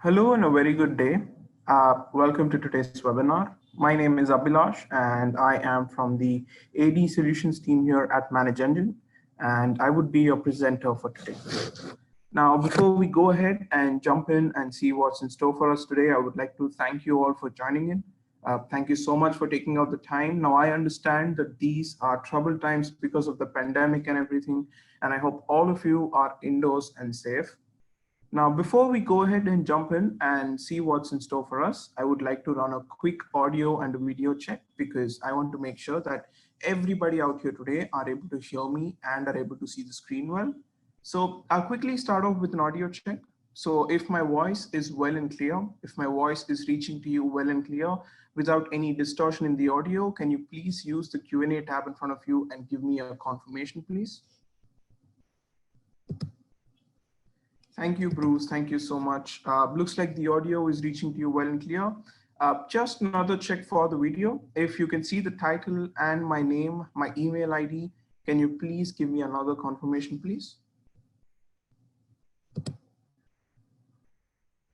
Hello and a very good day. Welcome to today's webinar. My name is Abhilash and I am from the AD Solutions team here at Manage Engine, and I would be your presenter for today. Now, before we go ahead and jump in and see what's in store for us today, I would like to thank you all for joining in. Thank you so much for taking out the time. Now, I understand that these are troubled times because of the pandemic and everything, and I hope all of you are indoors and safe. Now, before we go ahead and jump in and see what's in store for us, I would like to run a quick audio and a video check because I want to make sure that everybody out here today are able to hear me and are able to see the screen well. So I'll quickly start off with an audio check. So if my voice is well and clear, if my voice is reaching to you well and clear without any distortion in the audio, can you please use the Q&A tab in front of you and give me a confirmation, please? Thank you, Bruce. Thank you so much. Looks like the audio is reaching to you well and clear. Just another check for the video. If you can see the title and my name, my email ID, can you please give me another confirmation, please?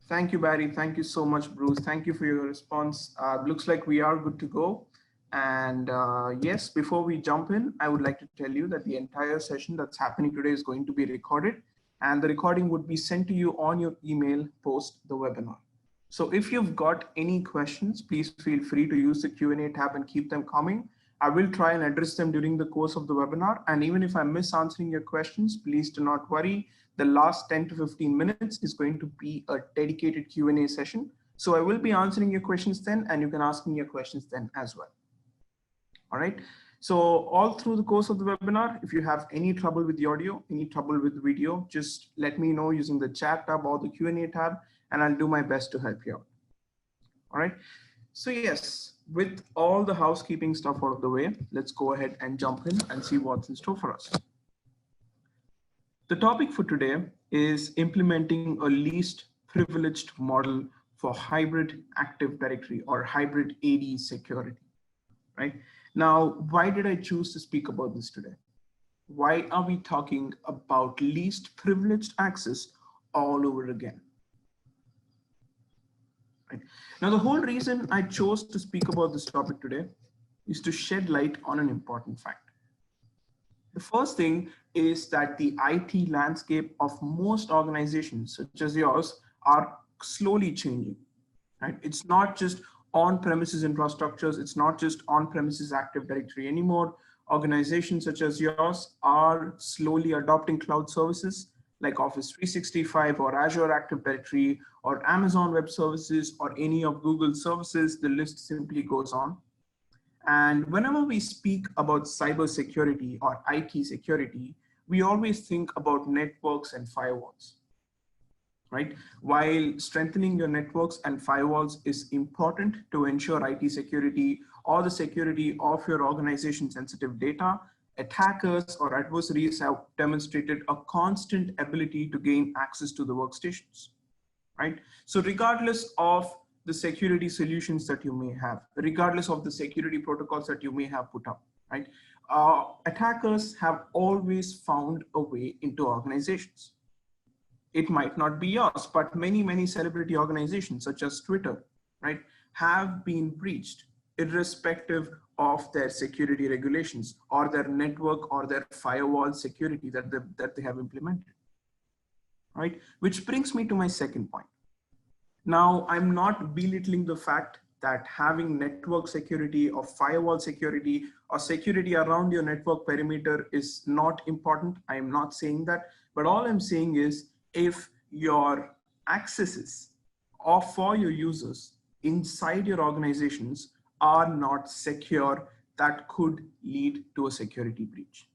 Thank you, Barry. Thank you so much, Bruce. Thank you for your response. Looks like we are good to go. And yes, before we jump in, I would like to tell you that the entire session that's happening today is going to be recorded, and the recording would be sent to you on your email post the webinar. So if you've got any questions, please feel free to use the Q&A tab and keep them coming. I will try and address them during the course of the webinar. And even if I miss answering your questions, please do not worry. The last 10 to 15 minutes is going to be a dedicated Q&A session. So I will be answering your questions then, and you can ask me your questions then as well. All right. So all through the course of the webinar, if you have any trouble with the audio, any trouble with the video, just let me know using the chat tab or the Q&A tab, and I'll do my best to help you out. All right. So yes, with all the housekeeping stuff out of the way, let's go ahead and jump in and see what's in store for us. The topic for today is implementing a least privileged model for hybrid Active Directory or hybrid AD security, right? Now, why did I choose to speak about this today? Why are we talking about least privileged access all over again? Right. Now, the whole reason I chose to speak about this topic today is to shed light on an important fact. The first thing is that the IT landscape of most organizations, such as yours, are slowly changing. Right? It's not just on-premises infrastructures, it's not just on-premises Active Directory anymore. Organizations such as yours are slowly adopting cloud services like Office 365 or Azure Active Directory or Amazon Web Services or any of Google's services. The list simply goes on. And whenever we speak about cybersecurity or IT security, we always think about networks and firewalls. Right? While strengthening your networks and firewalls is important to ensure IT security or the security of your organization's sensitive data, attackers or adversaries have demonstrated a constant ability to gain access to the workstations, right? So regardless of the security solutions that you may have, regardless of the security protocols that you may have put up, right? Attackers have always found a way into organizations. It might not be yours, but many celebrity organizations such as Twitter, right, have been breached irrespective of their security regulations or their network or their firewall security that they have implemented, right? Which brings me to my second point. Now, I'm not belittling the fact that having network security or firewall security or security around your network perimeter is not important. I am not saying that, but all I'm saying is, if your accesses or for your users inside your organizations are not secure, that could lead to a security breach,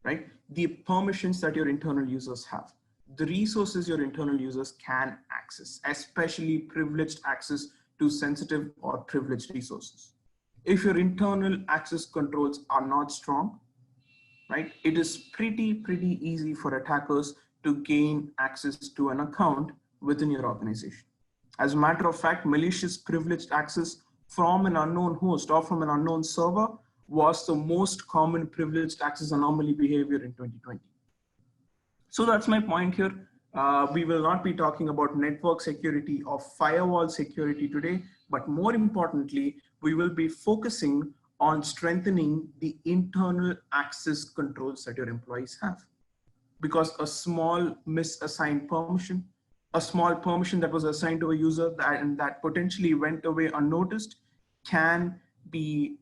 right? The permissions that your internal users have, the resources your internal users can access, especially privileged access to sensitive or privileged resources. If your internal access controls are not strong, right, it is pretty easy for attackers to gain access to an account within your organization. As a matter of fact, malicious privileged access from an unknown host or from an unknown server was the most common privileged access anomaly behavior in 2020. So that's my point here. We will not be talking about network security or firewall security today, but more importantly, we will be focusing on strengthening the internal access controls that your employees have. Because a small misassigned permission, a small permission that was assigned to a user that potentially went away unnoticed can be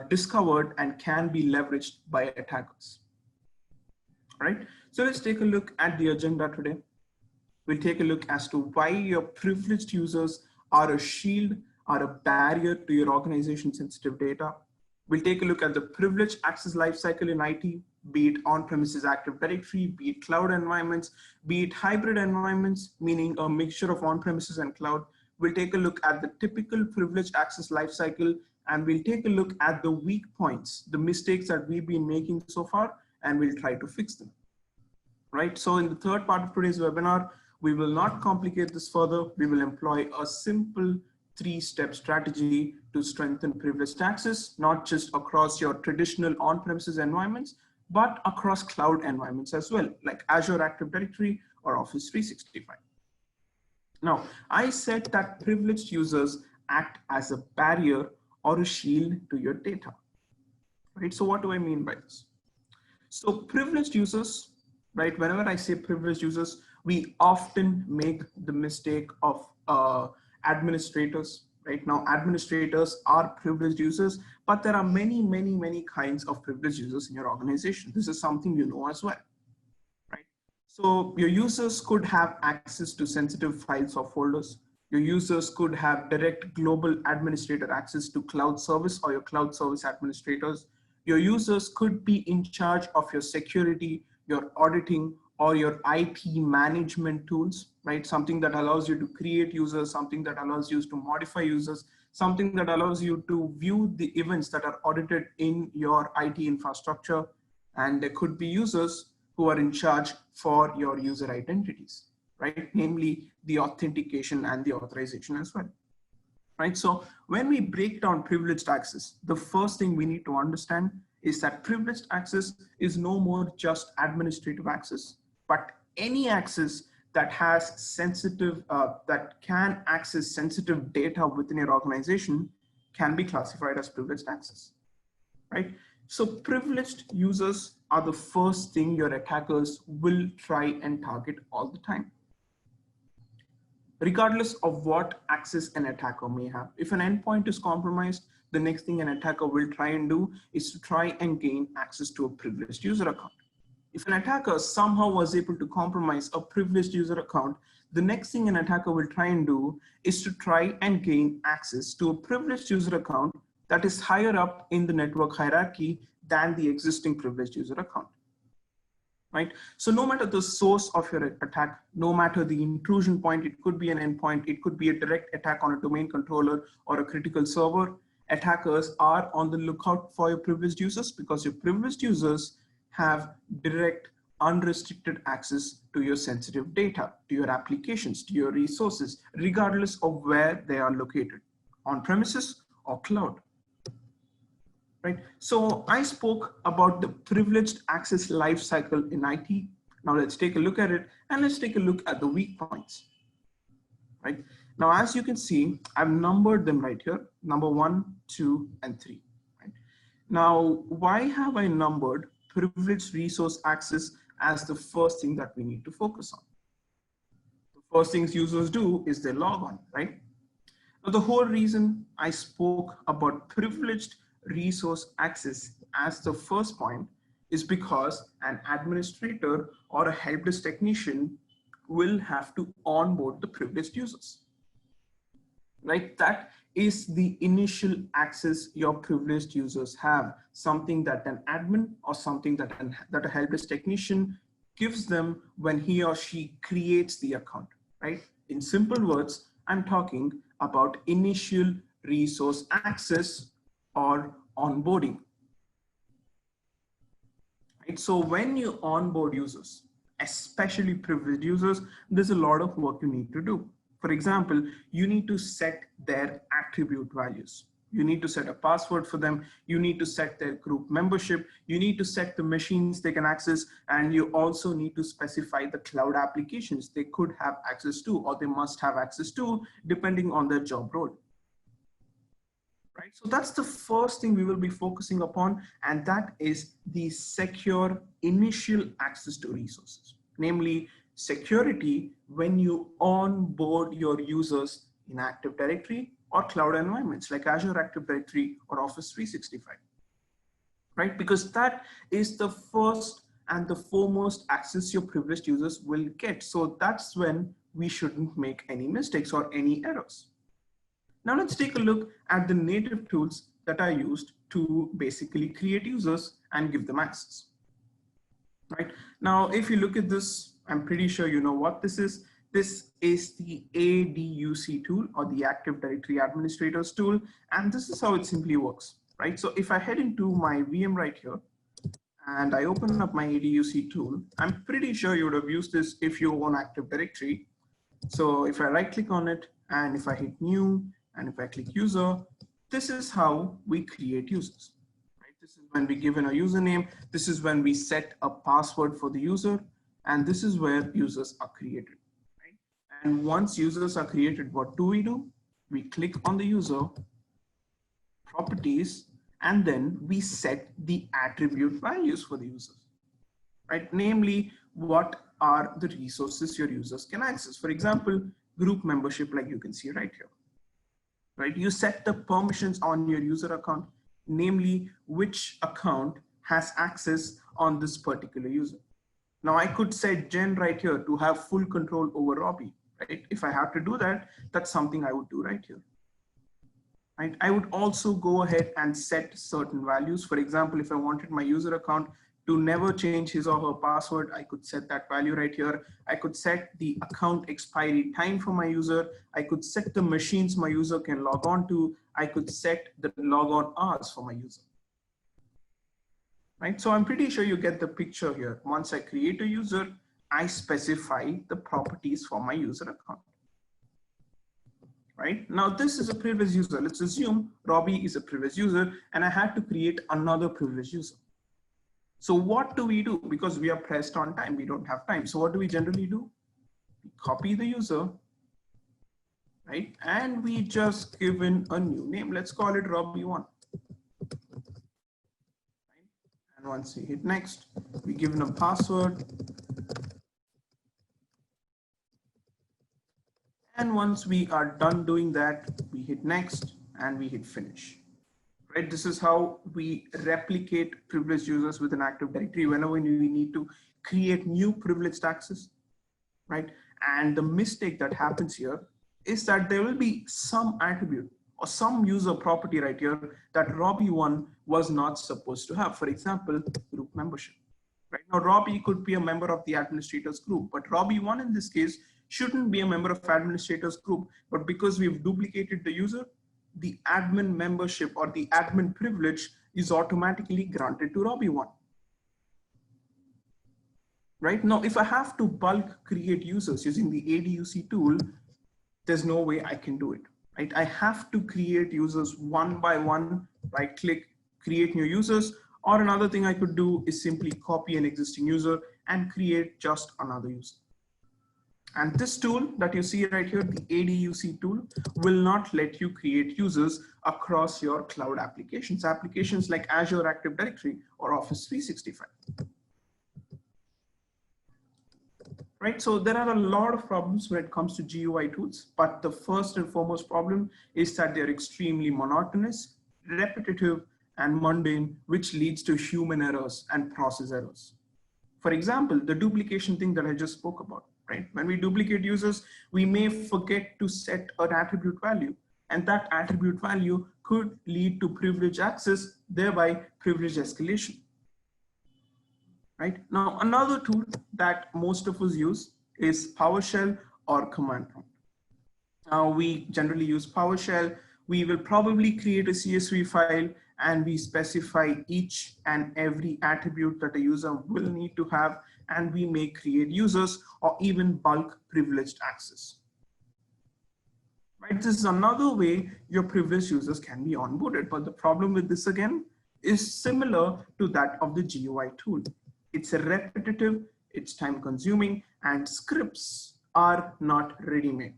discovered and can be leveraged by attackers. All right, so let's take a look at the agenda today. We'll take a look as to why your privileged users are a shield, are a barrier to your organization's sensitive data. We'll take a look at the privileged access lifecycle in IT, be it on-premises Active Directory, be it cloud environments, be it hybrid environments, meaning a mixture of on-premises and cloud. We'll take a look at the typical privileged access lifecycle, and we'll take a look at the weak points, the mistakes that we've been making so far, and we'll try to fix them. Right? So in the third part of today's webinar, we will not complicate this further. We will employ a simple 3-step strategy to strengthen privileged access, not just across your traditional on-premises environments, but across cloud environments as well, like Azure Active Directory or Office 365. Now, I said that privileged users act as a barrier or a shield to your data. Right? So what do I mean by this? So privileged users, right? Whenever I say privileged users, we often make the mistake of administrators. Right now, administrators are privileged users, but there are many kinds of privileged users in your organization. This is something you know as well, right? So your users could have access to sensitive files or folders. Your users could have direct global administrator access to cloud service or your cloud service administrators. Your users could be in charge of your security, your auditing, or your IT management tools, right? Something that allows you to create users, something that allows you to modify users, something that allows you to view the events that are audited in your IT infrastructure. And there could be users who are in charge for your user identities, right? Namely the authentication and the authorization as well, right? So when we break down privileged access, the first thing we need to understand is that privileged access is no more just administrative access, but any access that has sensitive, that can access sensitive data within your organization can be classified as privileged access, right? So privileged users are the first thing your attackers will try and target all the time, regardless of what access an attacker may have. If an endpoint is compromised, the next thing an attacker will try and do is to try and gain access to a privileged user account. If an attacker somehow was able to compromise a privileged user account, the next thing an attacker will try and do is to try and gain access to a privileged user account that is higher up in the network hierarchy than the existing privileged user account. Right? So no matter the source of your attack, no matter the intrusion point, it could be an endpoint, it could be a direct attack on a domain controller or a critical server, attackers are on the lookout for your privileged users because your privileged users have direct, unrestricted access to your sensitive data, to your applications, to your resources, regardless of where they are located, on premises or cloud. Right. So I spoke about the privileged access lifecycle in IT. Now let's take a look at it and let's take a look at the weak points. Right. Now, as you can see, I've numbered them right here, number 1, 2, and 3. Right. Now, why have I numbered privileged resource access as the first thing that we need to focus on? The first things users do is they log on, right? Now, the whole reason I spoke about privileged resource access as the first point is because an administrator or a helpdesk technician will have to onboard the privileged users, right? That is the initial access your privileged users have, something that an admin or something that a helpdesk technician gives them when he or she creates the account, right? In simple words, I'm talking about initial resource access or onboarding. Right? So when you onboard users, especially privileged users, there's a lot of work you need to do. For example, you need to set their attribute values. You need to set a password for them. You need to set their group membership. You need to set the machines they can access. And you also need to specify the cloud applications they could have access to or they must have access to depending on their job role. Right? So that's the first thing we will be focusing upon, and that is the secure initial access to resources, namely security when you onboard your users in Active Directory or cloud environments like Azure Active Directory or Office 365, right? Because that is the first and the foremost access your privileged users will get. So that's when we shouldn't make any mistakes or any errors. Now let's take a look at the native tools that are used to basically create users and give them access. Right now, if you look at this, I'm pretty sure you know what this is. This is the ADUC tool or the Active Directory Administrators tool. And this is how it simply works, right? So if I head into my VM right here and I open up my ADUC tool, I'm pretty sure you would have used this if you own Active Directory. So if I right click on it and if I hit new, and if I click user, this is how we create users. Right? This is when we give in a username. This is when we set a password for the user. And this is where users are created. Right? And once users are created, what do? We click on the user, properties, and then we set the attribute values for the users. Right? Namely, what are the resources your users can access? For example, group membership, like you can see right here. Right? You set the permissions on your user account, namely which account has access on this particular user. Now I could set Jen right here to have full control over Robbie, right? If I have to do that, that's something I would do right here. Right? I would also go ahead and set certain values. For example, if I wanted my user account to never change his or her password, I could set that value right here. I could set the account expiry time for my user. I could set the machines my user can log on to. I could set the logon hours for my user. Right? So I'm pretty sure you get the picture here. Once I create a user, I specify the properties for my user account. Right? Now this is a privileged user. Let's assume Robbie is a privileged user and I had to create another privileged user. So what do? Because we are pressed on time, we don't have time. So what do we generally do? We copy the user, right? And we just give in a new name. Let's call it Robbie1. And once we hit next, we give in a password. And once we are done doing that, we hit next and we hit finish. Right? This is how we replicate privileged users with an Active Directory whenever we need to create new privileged access, right? And the mistake that happens here is that there will be some attribute or some user property right here that Robbie1 was not supposed to have. For example, group membership. Right now, Robbie could be a member of the administrators group, but Robbie1 in this case shouldn't be a member of administrators group. But because we've duplicated the user, the admin membership or the admin privilege is automatically granted to Robbie1. Right now, if I have to bulk create users using the ADUC tool, there's no way I can do it. Right? I have to create users one by one, right click, create new users, or another thing I could do is simply copy an existing user and create just another user. And this tool that you see right here, the ADUC tool, will not let you create users across your cloud applications like Azure Active Directory or Office 365. Right, so there are a lot of problems when it comes to GUI tools, but the first and foremost problem is that they're extremely monotonous, repetitive, and mundane, which leads to human errors and process errors. For example, the duplication thing that I just spoke about, right? When we duplicate users, we may forget to set an attribute value, and that attribute value could lead to privilege access, thereby privilege escalation. Right? Now, another tool that most of us use is PowerShell or command prompt. Now, we generally use PowerShell. We will probably create a CSV file and we specify each and every attribute that a user will need to have, and we may create users or even bulk privileged access. right? This is another way your privileged users can be onboarded. But the problem with this again is similar to that of the GUI tool. It's repetitive, it's time consuming, and scripts are not ready-made,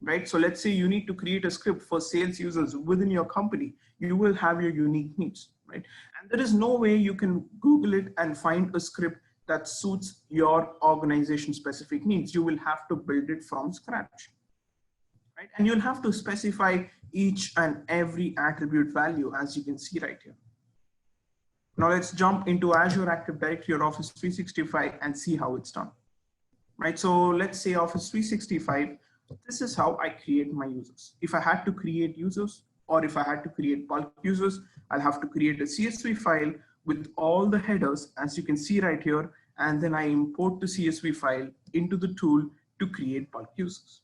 right? So let's say you need to create a script for sales users within your company. You will have your unique needs, right? And there is no way you can Google it and find a script that suits your organization specific needs. You will have to build it from scratch, right? And you'll have to specify each and every attribute value, as you can see right here. Now let's jump into Azure Active Directory or Office 365 and see how it's done, right? So let's say Office 365, this is how I create my users. If I had to create users, or if I had to create bulk users, I'll have to create a CSV file with all the headers, as you can see right here, and then I import the CSV file into the tool to create bulk users,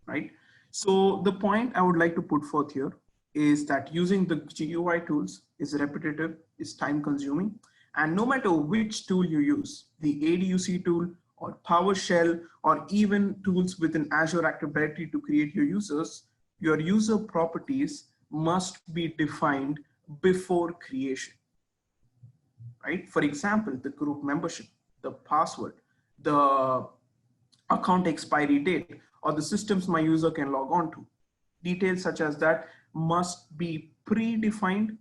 right? So the point I would like to put forth here is that using the GUI tools is repetitive, is time consuming, and no matter which tool you use, the ADUC tool or PowerShell, or even tools within Azure Active Directory to create your users, your user properties must be defined before creation, right? For example, the group membership, the password, the account expiry date, or the systems my user can log on to. Details such as that must be predefined,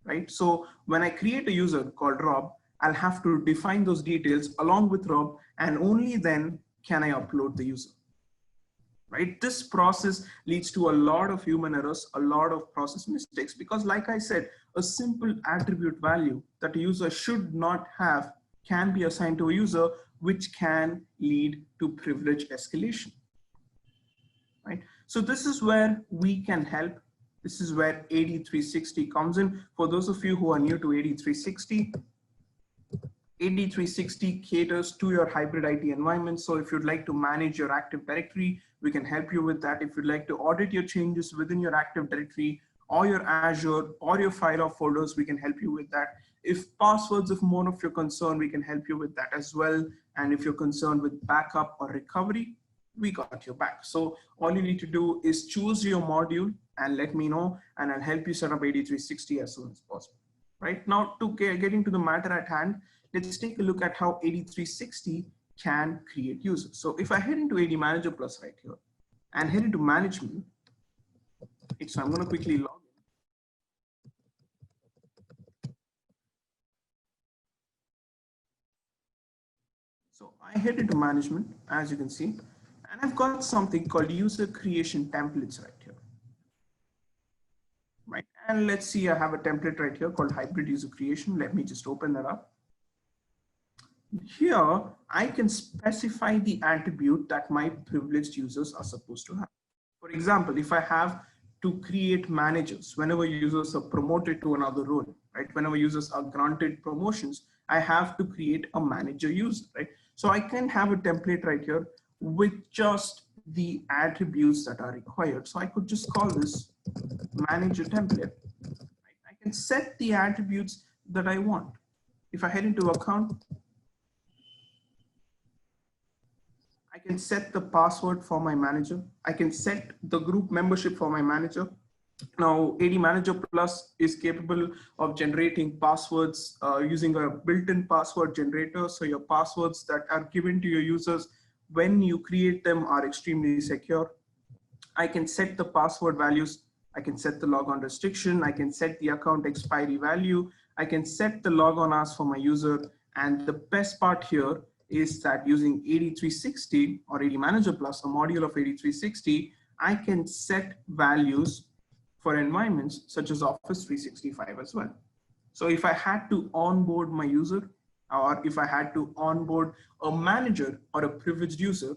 right? So when I create a user called Rob, I'll have to define those details along with Rob, and only then can I upload the user, right? This process leads to a lot of human errors, a lot of process mistakes, because like I said, a simple attribute value that a user should not have can be assigned to a user, which can lead to privilege escalation, right? So this is where we can help. This is where AD360 comes in. For those of you who are new to AD360, AD360 caters to your hybrid IT environment. So if you'd like to manage your Active Directory, we can help you with that. If you'd like to audit your changes within your Active Directory or your Azure or your file or folders, we can help you with that. If passwords is more of your concern, we can help you with that as well. And if you're concerned with backup or recovery, we got your back. So all you need to do is choose your module and let me know, and I'll help you set up AD360 as soon as possible. Right now, to get into the matter at hand, let's take a look at how AD360 can create users. So if I head into AD Manager Plus right here and head into management, so I'm going to quickly log in. So I head into management, as you can see, and I've got something called user creation templates right here. Right, and let's see, I have a template right here called hybrid user creation. Let me just open that up. Here, I can specify the attribute that my privileged users are supposed to have. For example, if I have to create managers, whenever users are promoted to another role, right? Whenever users are granted promotions, I have to create a manager user, right? So I can have a template right here with just the attributes that are required. So I could just call this manager template. Right? I can set the attributes that I want. If I head into account, I can set the password for my manager. I can set the group membership for my manager. Now, AD Manager Plus is capable of generating passwords using a built-in password generator. So your passwords that are given to your users when you create them are extremely secure. I can set the password values. I can set the logon restriction. I can set the account expiry value. I can set the logon ask for my user. And the best part here is that using AD360 or AD Manager Plus, a module of AD360, I can set values for environments such as Office 365 as well. So if I had to onboard my user, or if I had to onboard a manager or a privileged user,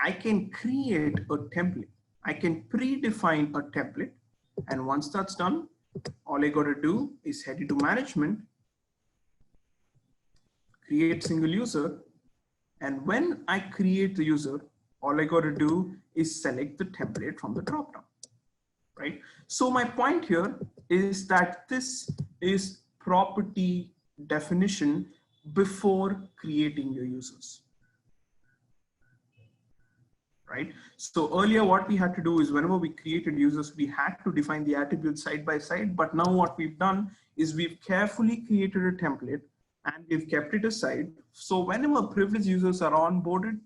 I can create a template. I can predefine a template. And once that's done, all I got to do is head into management, create single user. And when I create the user, all I got to do is select the template from the dropdown, right? So my point here is that this is property definition before creating your users, right? So earlier what we had to do is whenever we created users, we had to define the attributes side by side. But now what we've done is we've carefully created a template and we've kept it aside. So whenever privileged users are onboarded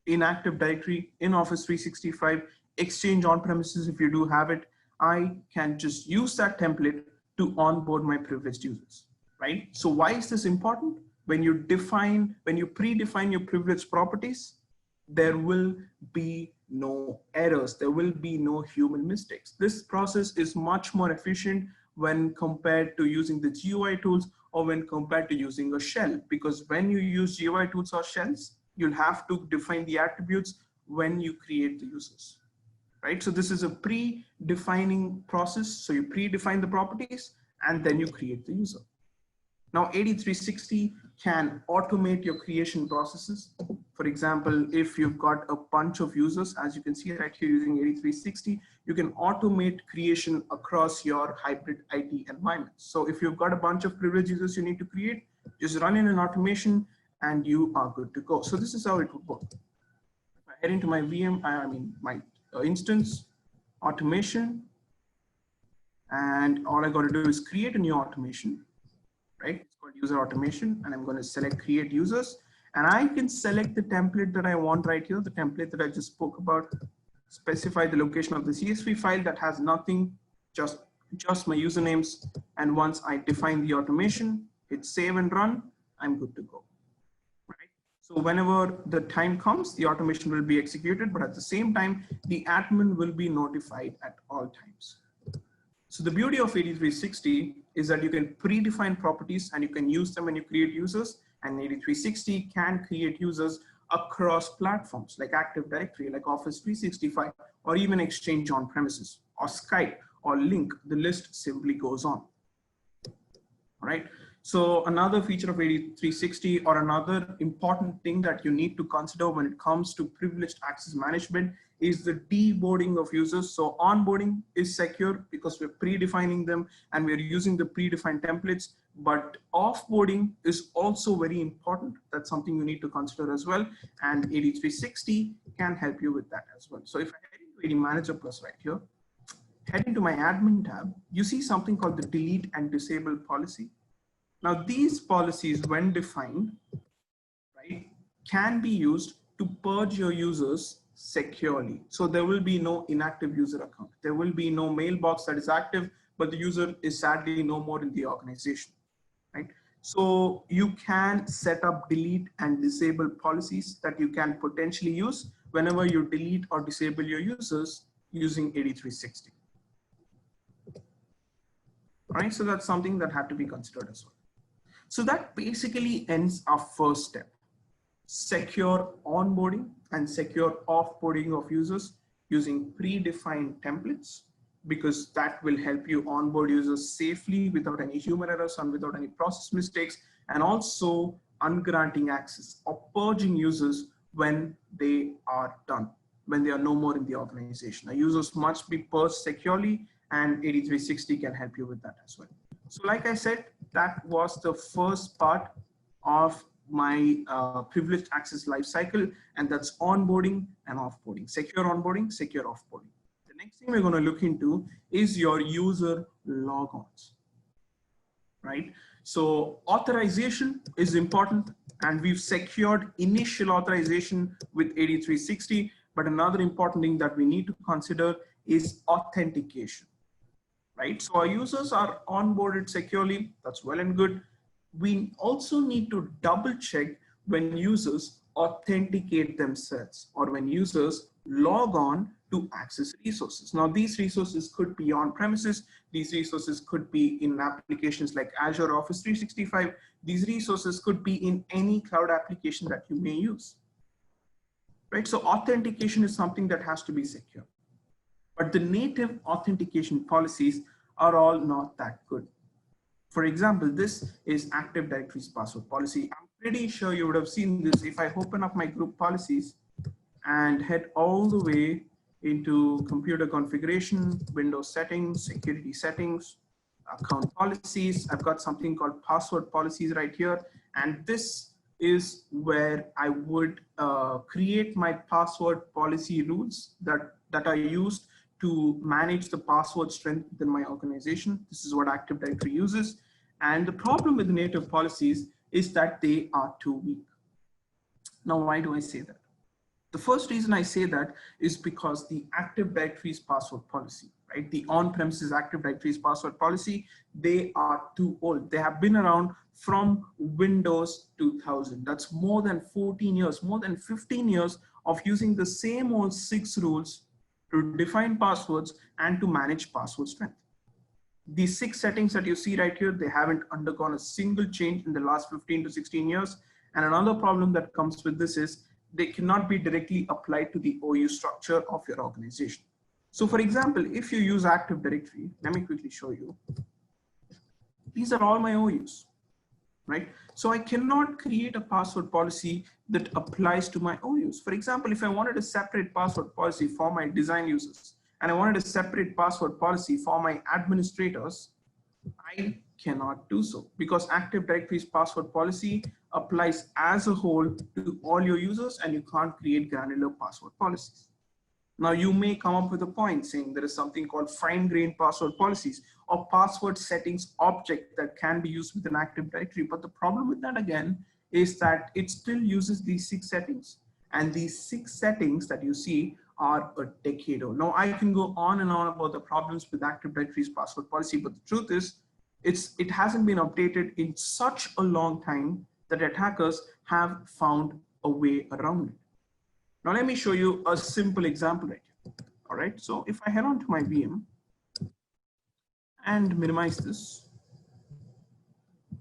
in Active Directory, in Office 365, Exchange on premises, if you do have it, I can just use that template to onboard my privileged users, right? So why is this important? When you predefine your privileged properties, there will be no errors. There will be no human mistakes. This process is much more efficient when compared to using the GUI tools or when compared to using a shell, because when you use GUI tools or shells, you'll have to define the attributes when you create the users, right? So this is a pre-defining process. So you predefine the properties and then you create the user. Now, 8360 can automate your creation processes. For example, if you've got a bunch of users, as you can see right here using 8360, you can automate creation across your hybrid IT environment. So if you've got a bunch of privileged users you need to create, just run in an automation and you are good to go. So this is how it would work. If I head into my VM, my instance, automation, and all I got to do is create a new automation. Right? It's called user automation, and I'm going to select create users, and I can select the template that I want right here, the template that I just spoke about, specify the location of the CSV file that has nothing, just my usernames. And once I define the automation, hit save and run, I'm good to go. Right? So whenever the time comes, the automation will be executed, but at the same time, the admin will be notified at all times. So the beauty of 8360 is that you can predefine properties and you can use them when you create users, and 8360 can create users across platforms like Active Directory, like Office 365, or even Exchange on premises, or Skype, or Link. The list simply goes on. All right. So another feature of 8360, or another important thing that you need to consider when it comes to privileged access management, is the deboarding of users. So onboarding is secure because we're predefining them and we're using the predefined templates, but offboarding is also very important. That's something you need to consider as well. And 8360 can help you with that as well. So if I head into AD Manager Plus right here, head into my admin tab, you see something called the delete and disable policy. Now these policies, when defined, right, can be used to purge your users securely. So there will be no inactive user account. There will be no mailbox that is active, but the user is sadly no more in the organization, right? So you can set up delete and disable policies that you can potentially use whenever you delete or disable your users using 8360. All right, so that's something that had to be considered as well. So that basically ends our first step. Secure onboarding and secure offboarding of users using predefined templates, because that will help you onboard users safely without any human errors and without any process mistakes, and also ungranting access or purging users when they are done, when they are no more in the organization. Now, users must be purged securely, and 8360 can help you with that as well. So like I said, that was the first part of my privileged access lifecycle, and that's onboarding and offboarding, secure onboarding, secure offboarding. The next thing we're going to look into is your user logons, right? So authorization is important, and we've secured initial authorization with 8360, but another important thing that we need to consider is authentication, right? So our users are onboarded securely, that's well and good. We also need to double check when users authenticate themselves or when users log on to access resources. Now, these resources could be on premises. These resources could be in applications like Azure, Office 365. These resources could be in any cloud application that you may use, right? So authentication is something that has to be secure, but the native authentication policies are all not that good. For example, this is Active Directory's password policy. I'm pretty sure you would have seen this. If I open up my group policies and head all the way into computer configuration, Windows settings, security settings, account policies, I've got something called password policies right here. And this is where I would create my password policy rules that are used to manage the password strength within my organization. This is what Active Directory uses. And the problem with the native policies is that they are too weak. Now, why do I say that? The first reason I say that is because the Active Directory's password policy, right? The on-premises Active Directory's password policy, they are too old. They have been around from Windows 2000. That's more than 14 years, more than 15 years of using the same old 6 rules to define passwords and to manage password strength. These 6 settings that you see right here, they haven't undergone a single change in the last 15 to 16 years. And another problem that comes with this is they cannot be directly applied to the OU structure of your organization. So for example, if you use Active Directory, let me quickly show you. These are all my OUs, right? So I cannot create a password policy that applies to my OUs. For example, if I wanted a separate password policy for my design users, and I wanted a separate password policy for my administrators, I cannot do so because Active Directory's password policy applies as a whole to all your users and you can't create granular password policies. Now you may come up with a point saying there is something called fine-grained password policies or password settings object that can be used with an Active Directory. But the problem with that again is that it still uses these 6 settings, and these 6 settings that you see are a decade old. Now I can go on and on about the problems with Active Directory's password policy, but the truth is it hasn't been updated in such a long time that attackers have found a way around it. Now let me show you a simple example right here. All right, so if I head on to my VM and minimize this,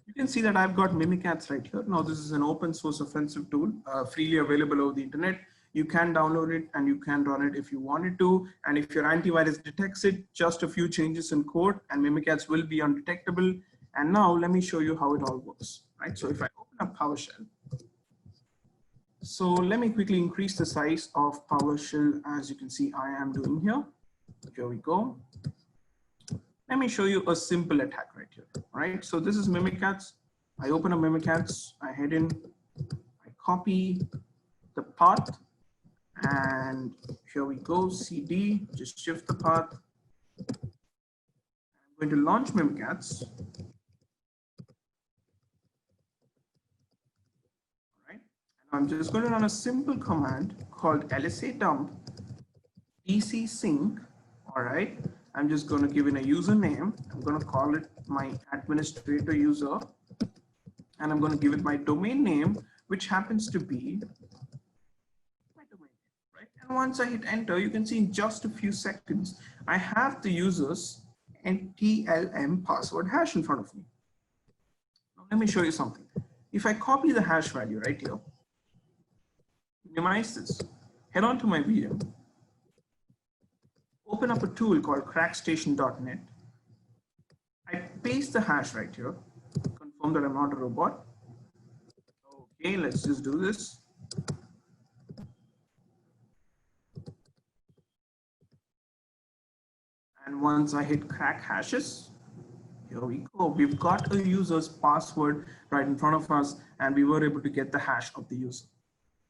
you can see that I've got Mimikatz right here. Now this is an open source offensive tool, freely available over the internet. You can download it and you can run it if you wanted to. And if your antivirus detects it, just a few changes in code and Mimikatz will be undetectable. And now let me show you how it all works, right? So if I open up PowerShell, so let me quickly increase the size of PowerShell. As you can see, I am doing here. Here we go. Let me show you a simple attack right here, right? So this is Mimikatz. I open a Mimikatz, I head in, I copy the path, and here we go, CD, just shift the path. I'm going to launch Mimikatz. All right, and I'm just going to run a simple command called LSA dump DC sync. All right, I'm just going to give in a username. I'm going to call it my administrator user, and I'm going to give it my domain name, which happens to be my domain name, right? And once I hit enter, you can see in just a few seconds, I have the user's NTLM password hash in front of me. Now, let me show you something. If I copy the hash value right here, minimize this, head on to my VM, open up a tool called crackstation.net. I paste the hash right here, confirm that I'm not a robot. Okay, let's just do this. And once I hit crack hashes, here we go. We've got a user's password right in front of us, and we were able to get the hash of the user.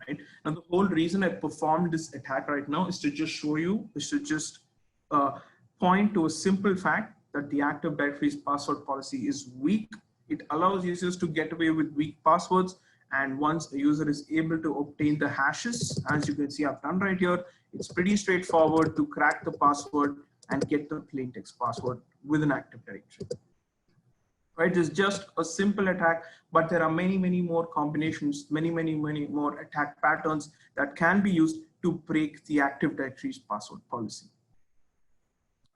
Right? Now, the whole reason I performed this attack right now is to just show you, is to just point to a simple fact that the Active Directory's password policy is weak. It allows users to get away with weak passwords. And once a user is able to obtain the hashes, as you can see I've done right here, it's pretty straightforward to crack the password and get the plain text password with an Active Directory. Right, it's just a simple attack, but there are many more combinations, many more attack patterns that can be used to break the Active Directory's password policy.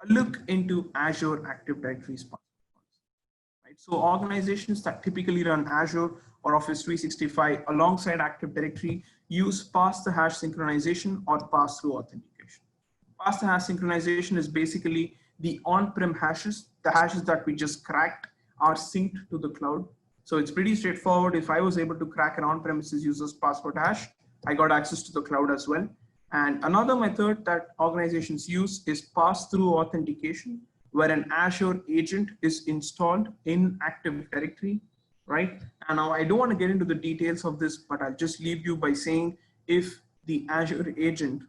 A look into Azure Active Directory's password policy. Right, so organizations that typically run Azure or Office 365 alongside Active Directory use pass the hash synchronization or pass-through authentication. Pass the hash synchronization is basically the on-prem hashes, the hashes that we just cracked are synced to the cloud. So it's pretty straightforward. If I was able to crack an on-premises user's password hash, I got access to the cloud as well. And another method that organizations use is pass-through authentication, where an Azure agent is installed in Active Directory, right? And now I don't want to get into the details of this, but I'll just leave you by saying if the Azure agent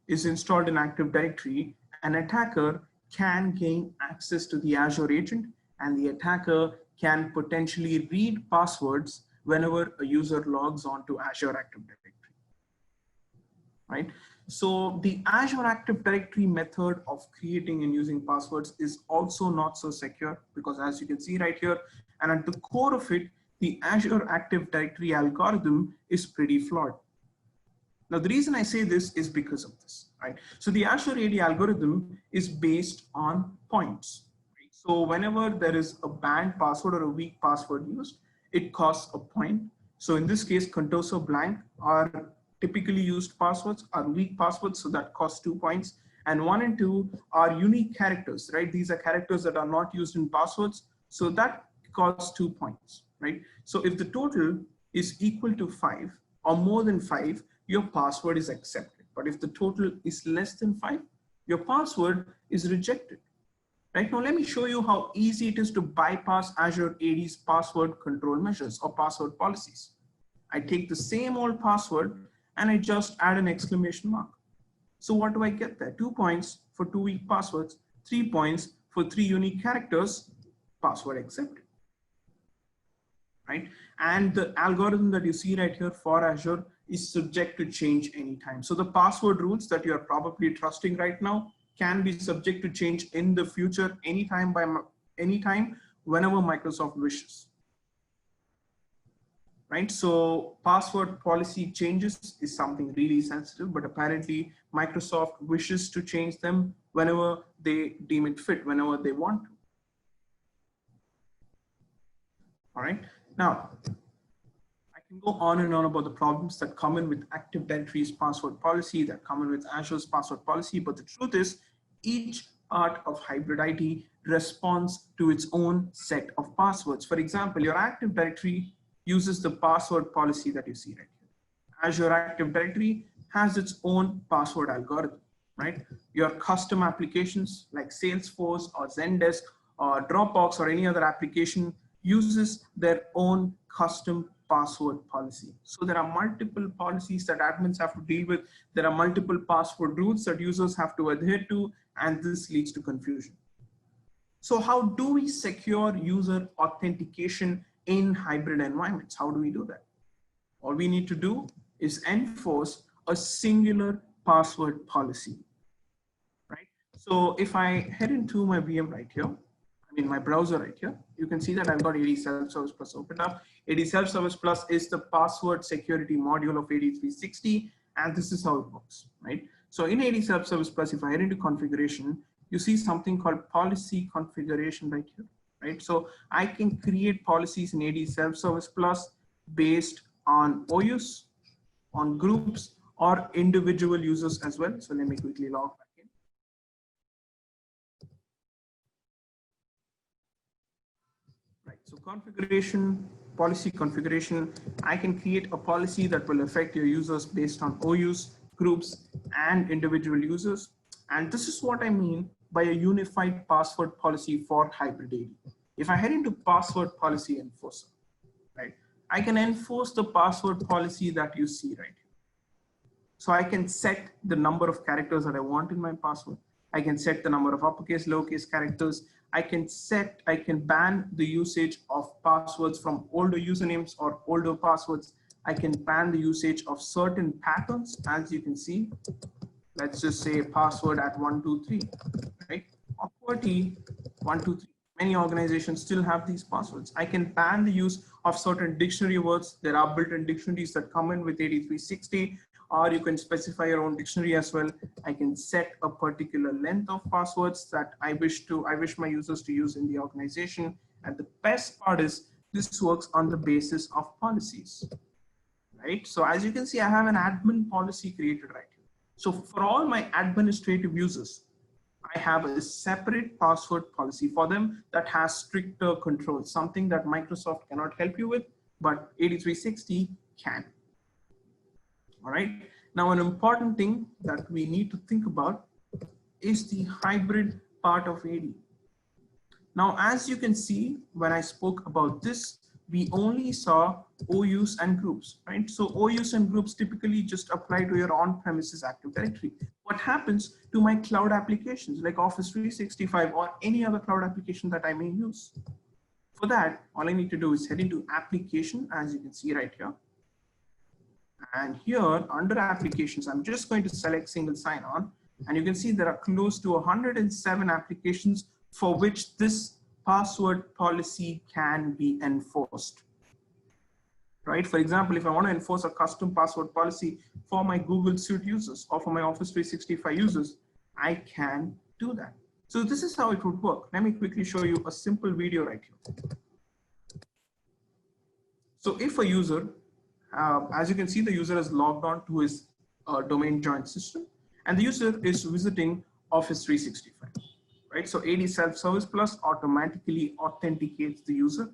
is installed in Active Directory, an attacker can gain access to the Azure agent, and the attacker can potentially read passwords whenever a user logs on to Azure Active Directory, right? So the Azure Active Directory method of creating and using passwords is also not so secure, because as you can see right here, and at the core of it, the Azure Active Directory algorithm is pretty flawed. Now, the reason I say this is because of this, right? So the Azure AD algorithm is based on points. Right? So whenever there is a banned password or a weak password used, it costs a point. So in this case, contoso blank are typically used passwords, are weak passwords, so that costs 2 points. And 1 and 2 are unique characters, right? These are characters that are not used in passwords, so that costs 2 points, right? So if the total is equal to 5 or more than 5, your password is accepted. But if the total is less than 5, your password is rejected. Right now, let me show you how easy it is to bypass Azure AD's password control measures or password policies. I take the same old password and I just add an exclamation mark. So what do I get there? 2 points for 2 weak passwords, 3 points for 3 unique characters, password accepted. Right? And the algorithm that you see right here for Azure is subject to change anytime. So the password rules that you're probably trusting right now can be subject to change in the future anytime whenever Microsoft wishes. Right? So password policy changes is something really sensitive, but apparently Microsoft wishes to change them whenever they deem it fit, whenever they want to. All right. Now, I can go on and on about the problems that come in with Active Directory's password policy, that come in with Azure's password policy, but the truth is each part of hybrid IT responds to its own set of passwords. For example, your Active Directory uses the password policy that you see right here. Azure Active Directory has its own password algorithm, right? Your custom applications like Salesforce or Zendesk or Dropbox or any other application uses their own custom password policy. So there are multiple policies that admins have to deal with. There are multiple password rules that users have to adhere to, and this leads to confusion. So how do we secure user authentication in hybrid environments? How do we do that? All we need to do is enforce a singular password policy, right? So if I head into my VM right here, my browser right here, you can see that I've got AD Self-Service Plus opened up. AD Self-Service Plus is the password security module of AD 360, and this is how it works, right? So in AD Self-Service Plus, if I head into configuration, you see something called policy configuration right here, right? So I can create policies in AD Self-Service Plus based on OUs, on groups, or individual users as well. So let me quickly log back in. Right, so configuration, policy configuration, I can create a policy that will affect your users based on OUs, groups, and individual users. And this is what I mean by a unified password policy for hybrid AD. If I head into password policy enforcer, right, I can enforce the password policy that you see right here. So I can set the number of characters that I want in my password. I can set the number of uppercase, lowercase characters. I can ban the usage of passwords from older usernames or older passwords. I can ban the usage of certain patterns, as you can see. Let's just say password at 123, right? Or QWERTY 123. Many organizations still have these passwords. I can ban the use of certain dictionary words. There are built-in dictionaries that come in with AD 360, or you can specify your own dictionary as well. I can set a particular length of passwords that I wish my users to use in the organization. And the best part is this works on the basis of policies, right? So as you can see, I have an admin policy created right here. So for all my administrative users, I have a separate password policy for them that has stricter controls, something that Microsoft cannot help you with, but AD 360 can. All right. Now, an important thing that we need to think about is the hybrid part of AD. Now, as you can see, when I spoke about this, we only saw OUs and groups, right? So OUs and groups typically just apply to your on-premises Active Directory. What happens to my cloud applications like Office 365 or any other cloud application that I may use? For that, all I need to do is head into application, as you can see right here. And here under applications, I'm just going to select single sign-on, and you can see there are close to 107 applications for which this password policy can be enforced. Right? For example, if I want to enforce a custom password policy for my Google Suite users or for my Office 365 users, I can do that. So this is how it would work. Let me quickly show you a simple video right here. So if a user, as you can see, the user is logged on to his domain joint system, and the user is visiting Office 365, right? So AD Self-Service Plus automatically authenticates the user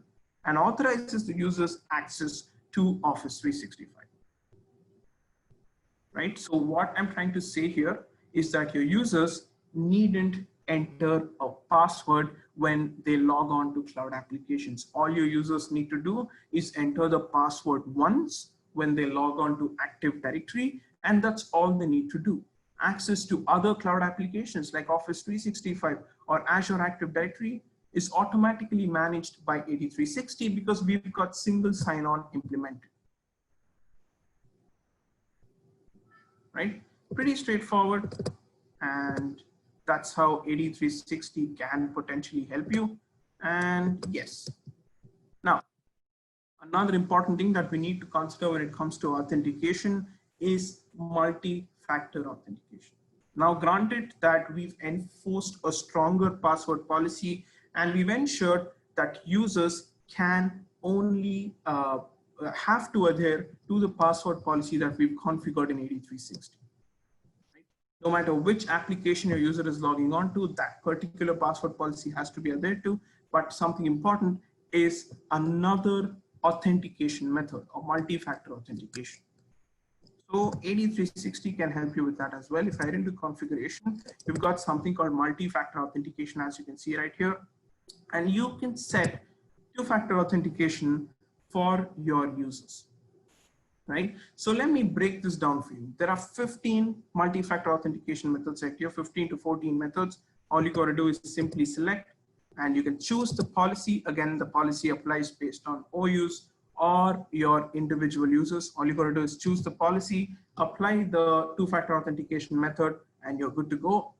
and authorizes the user's access to Office 365, right? So what I'm trying to say here is that your users needn't enter a password when they log on to cloud applications. All your users need to do is enter the password once when they log on to Active Directory, and that's all they need to do. Access to other cloud applications like Office 365 or Azure Active Directory is automatically managed by AD 360 because we've got single sign-on implemented. Right? Pretty straightforward, and that's how AD 360 can potentially help you. And yes, now another important thing that we need to consider when it comes to authentication is multi-factor authentication. Now, granted that we've enforced a stronger password policy and we've ensured that users can only have to adhere to the password policy that we've configured in AD 360. Right? No matter which application your user is logging on to, that particular password policy has to be adhered to. But something important is another authentication method or multi-factor authentication. So AD 360 can help you with that as well. If I head into configuration, you've got something called multi-factor authentication, as you can see right here. And you can set two-factor authentication for your users, right? So let me break this down for you. There are 15 multi-factor authentication methods right here, 15 to 14 methods. All you got to do is simply select, and you can choose the policy. Again, the policy applies based on OUs or your individual users. All you got to do is choose the policy, apply the two-factor authentication method, and you're good to go.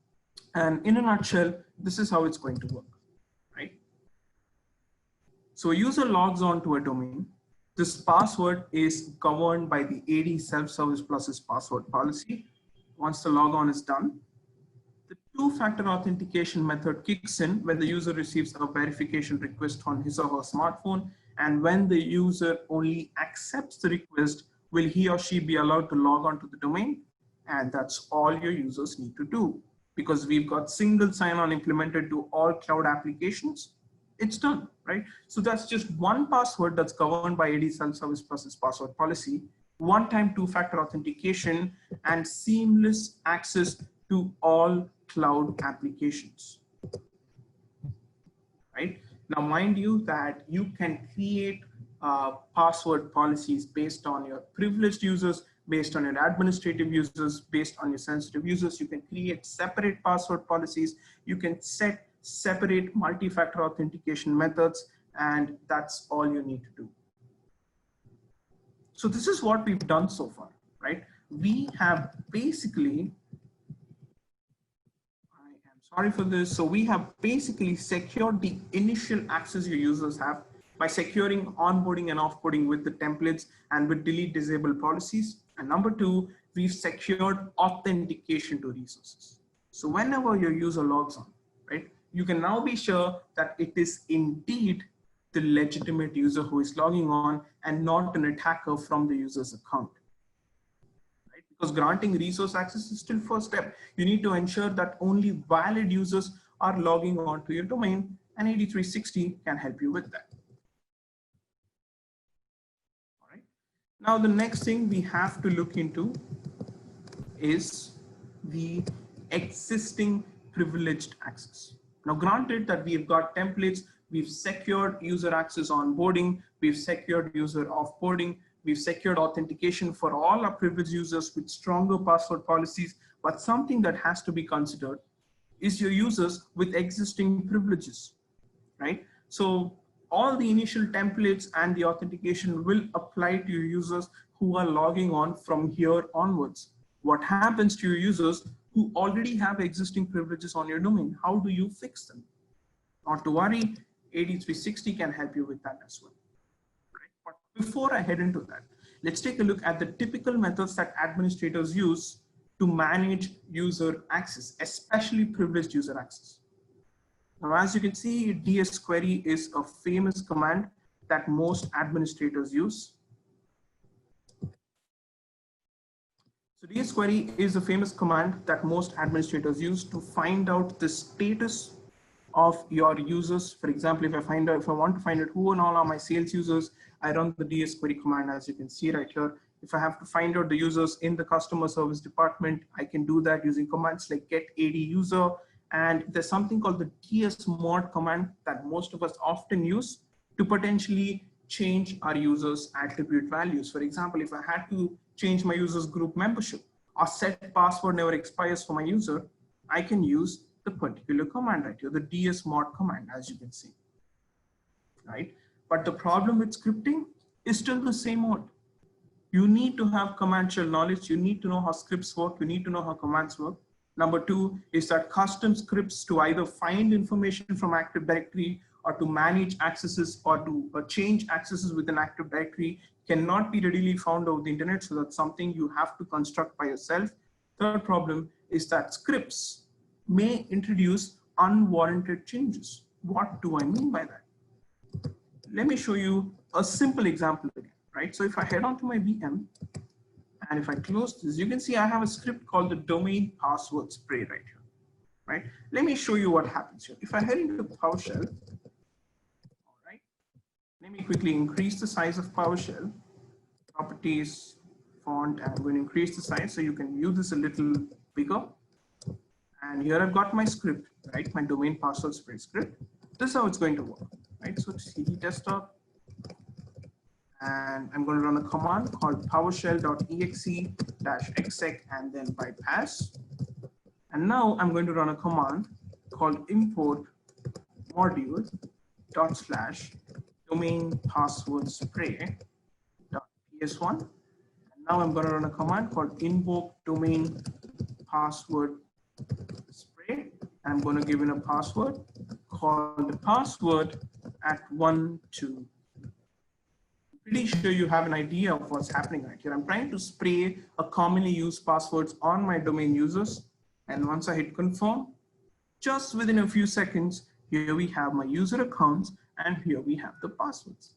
And in a nutshell, this is how it's going to work, right? So a user logs on to a domain. This password is governed by the AD Self-Service Plus's password policy. Once the logon is done, the two-factor authentication method kicks in when the user receives a verification request on his or her smartphone, and when the user only accepts the request, will he or she be allowed to log on to the domain? And that's all your users need to do. Because we've got single sign-on implemented to all cloud applications, it's done, right? So that's just one password that's governed by AD Self-Service Plus's password policy, one-time two-factor authentication, and seamless access to all cloud applications, right? Now, mind you that you can create password policies based on your privileged users, based on your administrative users, based on your sensitive users. You can create separate password policies. You can set separate multi-factor authentication methods, and that's all you need to do. So this is what we've done so far, right? We have basically, sorry for this. So we have basically secured the initial access your users have by securing onboarding and offboarding with the templates and with delete disable policies. And number two, we've secured authentication to resources. So whenever your user logs on, right, you can now be sure that it is indeed the legitimate user who is logging on and not an attacker from the user's account. Because granting resource access is still first step. You need to ensure that only valid users are logging on to your domain, and AD 360 can help you with that. All right. Now, the next thing we have to look into is the existing privileged access. Now, granted that we've got templates we've secured user access onboarding, we've secured user offboarding, we've secured authentication for all our privileged users with stronger password policies. But something that has to be considered is your users with existing privileges, right? So all the initial templates and the authentication will apply to your users who are logging on from here onwards. What happens to your users who already have existing privileges on your domain? How do you fix them? Not to worry, AD360 can help you with that as well. Right? But before I head into that, let's take a look at the typical methods that administrators use to manage user access, especially privileged user access. Now, as you can see, DS query is a famous command that most administrators use. So DS query is a famous command that most administrators use to find out the status of your users. For example, if I want to find out who and all are my sales users, I run the DS query command, as you can see right here. If I have to find out the users in the customer service department, I can do that using commands like get AD user. And there's something called the tsmod command that most of us often use to potentially change our users' attribute values. For example, if I had to change my users group membership or set password never expires for my user, I can use the particular command right here, the tsmod command, as you can see, right? But the problem with scripting is still the same old. You need to have command shell knowledge. You need to know how scripts work. You need to know how commands work. Number two is that custom scripts to either find information from Active Directory or to manage accesses or to change accesses within Active Directory cannot be readily found over the internet. So that's something you have to construct by yourself. Third problem is that scripts may introduce unwarranted changes. What do I mean by that? Let me show you a simple example again, right? So if I head on to my VM, and if I close this, you can see I have a script called the domain password spray right here, right? Let me show you what happens here. If I head into PowerShell, all right, let me quickly increase the size of PowerShell, properties, font, and I'm going to increase the size so you can view this a little bigger. And here I've got my script, right? My domain password spray script. This is how it's going to work, right? So cd desktop, and I'm going to run a command called PowerShell.exe-exec and then bypass. And now I'm going to run a command called import module./domain password spray.ps1. And now I'm going to run a command called invoke domain password spray. I'm going to give in a password called the password at 1, 2. Pretty sure you have an idea of what's happening right here. I'm trying to spray a commonly used passwords on my domain users. And once I hit confirm, just within a few seconds, here we have my user accounts and here we have the passwords,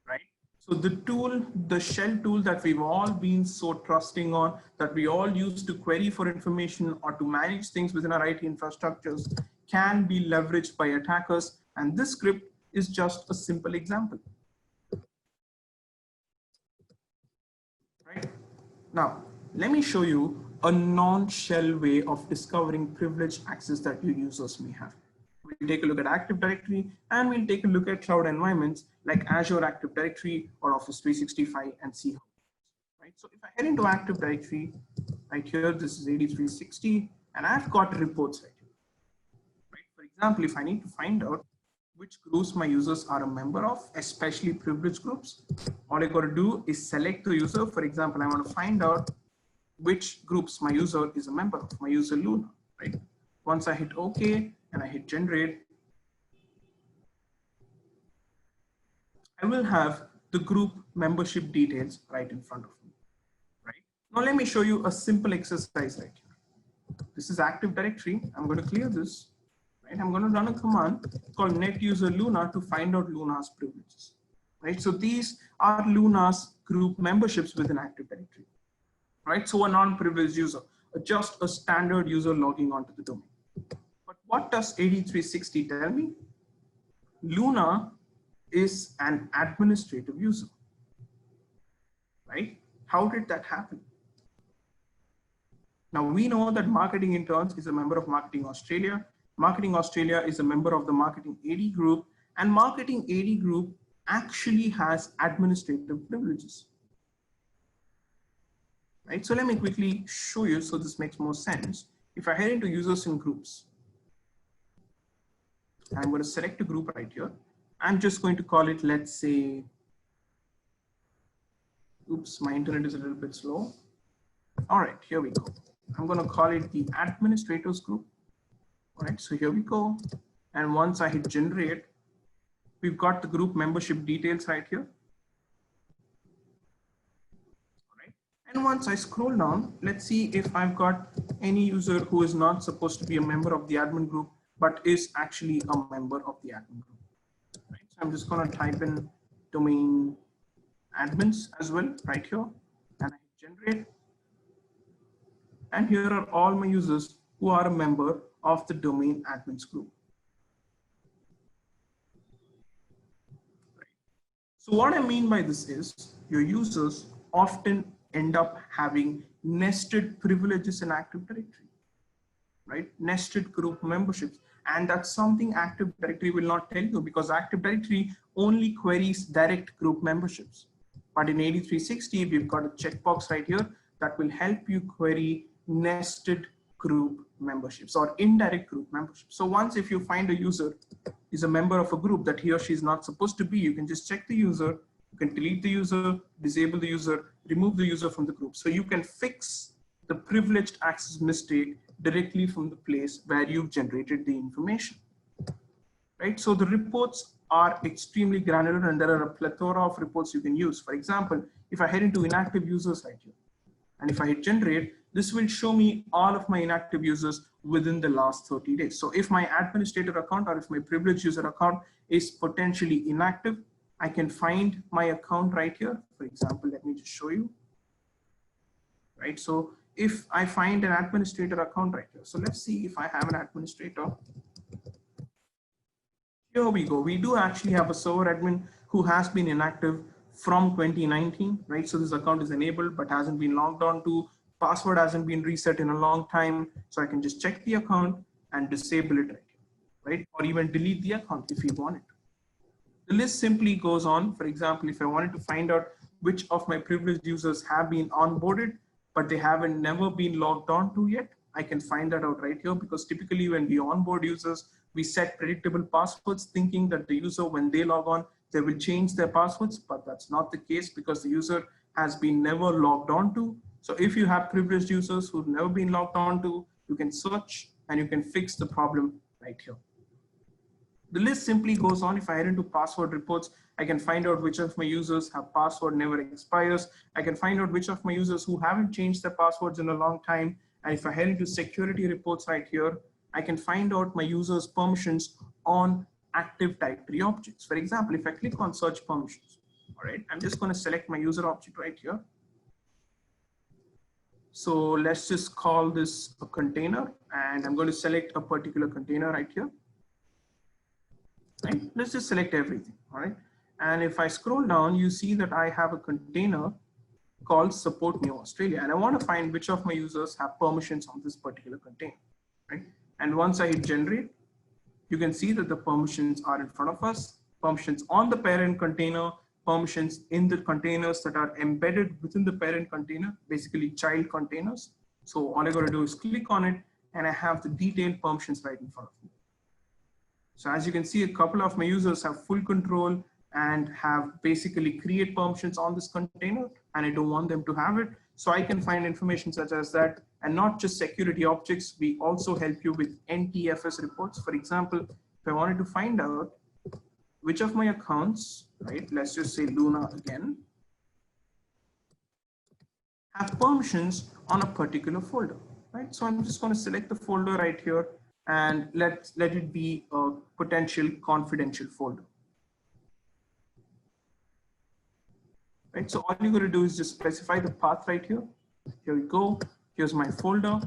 right? So the tool, the shell tool that we've all been so trusting on, that we all use to query for information or to manage things within our IT infrastructures can be leveraged by attackers. And this script is just a simple example. Right? Now, let me show you a non-shell way of discovering privileged access that your users may have. We'll take a look at Active Directory and we'll take a look at cloud environments like Azure Active Directory or Office 365 and see how. Right? So if I head into Active Directory, right here, this is AD360 and I've got reports right here. Right? For example, if I need to find out which groups my users are a member of, especially privileged groups, all I got to do is select the user. For example, I want to find out which groups my user is a member of, my user Luna, right? Once I hit OK and I hit generate, I will have the group membership details right in front of me, right? Now let me show you a simple exercise right here. This is Active Directory. I'm going to clear this. Right? I'm going to run a command called net user Luna to find out Luna's privileges. Right? So these are Luna's group memberships within Active Directory. Right? So a non-privileged user, just a standard user logging onto the domain. But what does AD360 tell me? Luna is an administrative user. Right? How did that happen? Now we know that Marketing Interns is a member of Marketing Australia. Marketing Australia is a member of the Marketing AD group, and Marketing AD group actually has administrative privileges. Right, so let me quickly show you so this makes more sense. If I head into users and groups, I'm going to select a group right here. I'm just going to call it, let's say, oops, my internet is a little bit slow. All right, here we go. I'm going to call it the administrators group. All right, so here we go. And once I hit generate, we've got the group membership details right here. All right. And once I scroll down, let's see if I've got any user who is not supposed to be a member of the admin group, but is actually a member of the admin group. Right. So I'm just going to type in domain admins as well right here, and I hit generate. And here are all my users who are a member of the domain admins group. Right. So what I mean by this is your users often end up having nested privileges in Active Directory, right? Nested group memberships. And that's something Active Directory will not tell you, because Active Directory only queries direct group memberships. But in AD360, we've got a checkbox right here that will help you query nested group memberships or indirect group memberships. So once if you find a user is a member of a group that he or she is not supposed to be, you can just check the user, you can delete the user, disable the user, remove the user from the group. So you can fix the privileged access mistake directly from the place where you've generated the information, right? So the reports are extremely granular, and there are a plethora of reports you can use. For example, if I head into inactive users right here, and if I hit generate, this will show me all of my inactive users within the last 30 days. So if my administrator account or if my privileged user account is potentially inactive, I can find my account right here. For example, let me just show you. Right, so if I find an administrator account right here, so let's see if I have an administrator. Here we go. We do actually have a server admin who has been inactive from 2019, right? So this account is enabled but hasn't been logged on to, password hasn't been reset in a long time. So I can just check the account and disable it right here, right? Or even delete the account if you want it. The list simply goes on. For example, if I wanted to find out which of my privileged users have been onboarded, but they haven't never been logged on to yet, I can find that out right here, because typically when we onboard users, we set predictable passwords thinking that the user, when they log on, they will change their passwords, but that's not the case because the user has been never logged on to. So if you have privileged users who've never been logged on to, you can search and you can fix the problem right here. The list simply goes on. If I head into password reports, I can find out which of my users have password never expires. I can find out which of my users who haven't changed their passwords in a long time. And if I head into security reports right here, I can find out my users' permissions on Active Directory objects. For example, if I click on search permissions, all right, I'm just going to select my user object right here. So let's just call this a container, and I'm going to select a particular container right here. Right? Let's just select everything, all right? And if I scroll down, you see that I have a container called Support New Australia, and I want to find which of my users have permissions on this particular container, right? And once I hit generate, you can see that the permissions are in front of us, permissions on the parent container, permissions in the containers that are embedded within the parent container, basically child containers. So all I got to do is click on it, and I have the detailed permissions right in front of me. So as you can see, a couple of my users have full control and have basically create permissions on this container, and I don't want them to have it. So I can find information such as that, and not just security objects. We also help you with NTFS reports. For example, if I wanted to find out which of my accounts, right, let's just say Luna again, have permissions on a particular folder, right? So I'm just going to select the folder right here, and let it be a potential confidential folder. Right, so all you're going to do is just specify the path right here. Here we go. Here's my folder,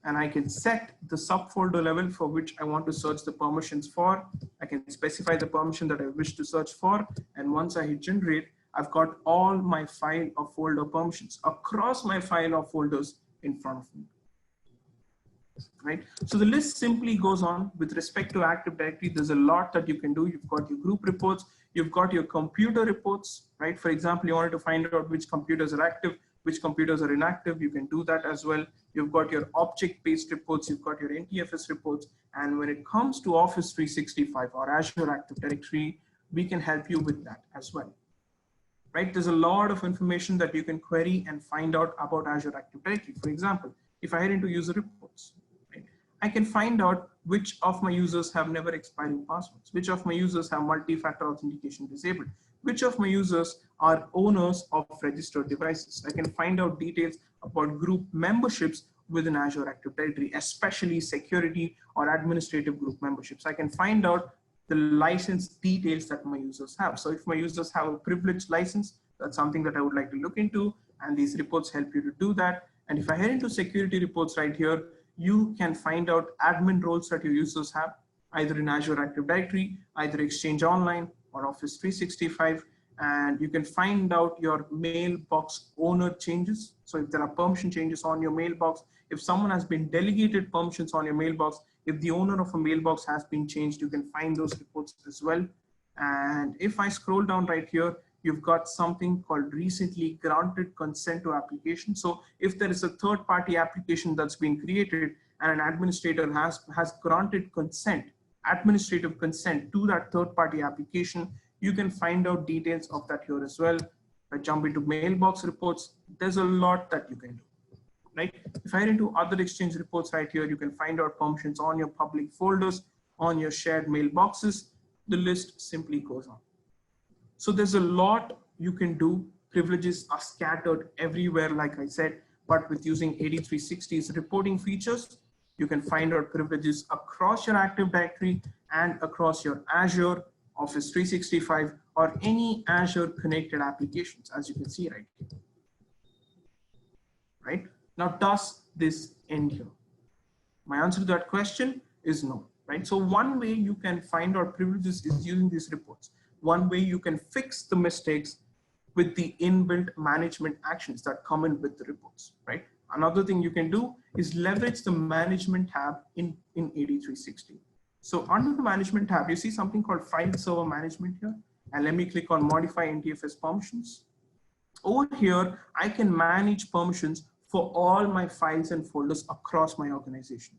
and I can set the subfolder level for which I want to search the permissions for. I can specify the permission that I wish to search for, and once I hit generate, I've got all my file or folder permissions across my file or folders in front of me. right? So the list simply goes on. With respect to Active Directory, there's a lot that you can do. You've got your group reports, you've got your computer reports, right? For example, you wanted to find out which computers are active, which computers are inactive, you can do that as well. You've got your object-based reports, you've got your NTFS reports, and when it comes to Office 365 or Azure Active Directory, we can help you with that as well. Right? There's a lot of information that you can query and find out about Azure Active Directory. For example, if I head into user reports, right, I can find out which of my users have never expiring passwords, which of my users have multi-factor authentication disabled, which of my users are owners of registered devices. I can find out details about group memberships within Azure Active Directory, especially security or administrative group memberships. I can find out the license details that my users have. So if my users have a privileged license, that's something that I would like to look into, and these reports help you to do that. And if I head into security reports right here, you can find out admin roles that your users have, either in Azure Active Directory, either Exchange Online or Office 365, and you can find out your mailbox owner changes. So if there are permission changes on your mailbox, if someone has been delegated permissions on your mailbox, if the owner of a mailbox has been changed, you can find those reports as well. And if I scroll down right here, you've got something called recently granted consent to application. So if there is a third-party application that's been created and an administrator has granted consent, administrative consent to that third-party application, you can find out details of that here as well. If I jump into mailbox reports, there's a lot that you can do. Right? If I head into other Exchange reports right here, you can find out permissions on your public folders, on your shared mailboxes. The list simply goes on. So there's a lot you can do. Privileges are scattered everywhere, like I said, but with using 8360's reporting features, you can find out privileges across your Active Directory and across your Azure, Office 365, or any Azure connected applications, as you can see right here. Right? Now, does this end here? My answer to that question is no, right? So one way you can find out privileges is using these reports. One way you can fix the mistakes with the inbuilt management actions that come in with the reports, right? Another thing you can do is leverage the management tab in 8360. So under the management tab, you see something called file server management here. And let me click on modify NTFS permissions. Over here, I can manage permissions for all my files and folders across my organization.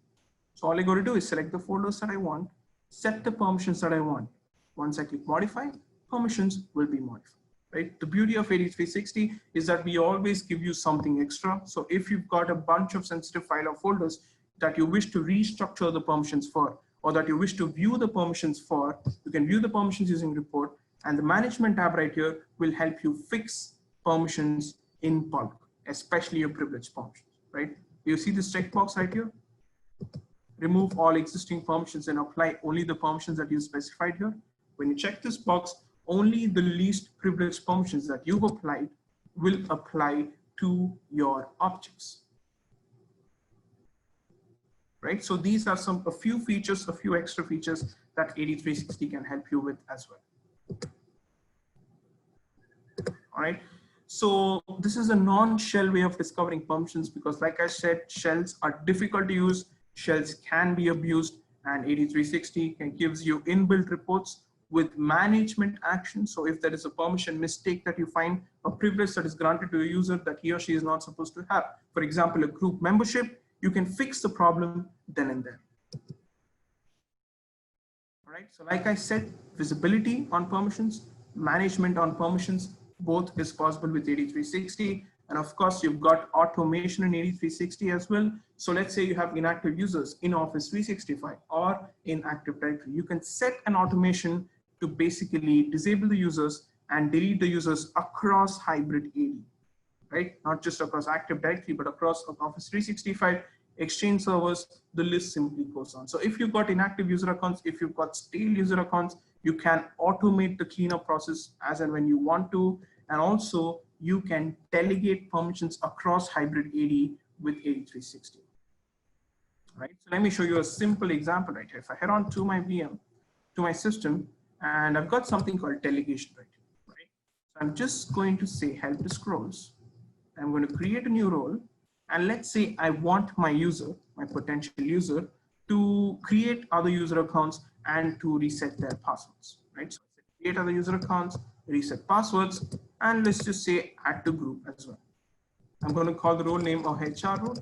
So all I got to do is select the folders that I want, set the permissions that I want. Once I click modify, permissions will be modified, right? The beauty of 8360 is that we always give you something extra. So if you've got a bunch of sensitive file or folders that you wish to restructure the permissions for, or that you wish to view the permissions for, you can view the permissions using report, and the management tab right here will help you fix permissions in bulk, especially your privileged permissions, right? You see this checkbox right here? Remove all existing permissions and apply only the permissions that you specified here. When you check this box, only the least privileged permissions that you've applied will apply to your objects, right? So these are a few features, a few extra features that 8360 can help you with as well. All right. So this is a non-shell way of discovering permissions because, like I said, shells are difficult to use. Shells can be abused, and 8360 gives you inbuilt reports with management action. So if there is a permission mistake that you find, a privilege that is granted to a user that he or she is not supposed to have, for example, a group membership, you can fix the problem then and there. All right. So like I said, visibility on permissions, management on permissions, both is possible with 8360. And of course, you've got automation in 8360 as well. So let's say you have inactive users in Office 365 or in Active Directory. You can set an automation to basically disable the users and delete the users across hybrid AD, right? Not just across Active Directory, but across Office 365, Exchange servers, the list simply goes on. So if you've got inactive user accounts, if you've got stale user accounts, you can automate the cleanup process as and when you want to. And also you can delegate permissions across hybrid AD with 8360. Right? So let me show you a simple example right here. If I head on to my VM, to my system, and I've got something called delegation right here. Right? So I'm just going to say help to scrolls. I'm going to create a new role. And let's say I want my user my potential user, to create other user accounts and to reset their passwords, right? So create other user accounts, reset passwords, and let's just say add to group as well. I'm going to call the role name a HR role.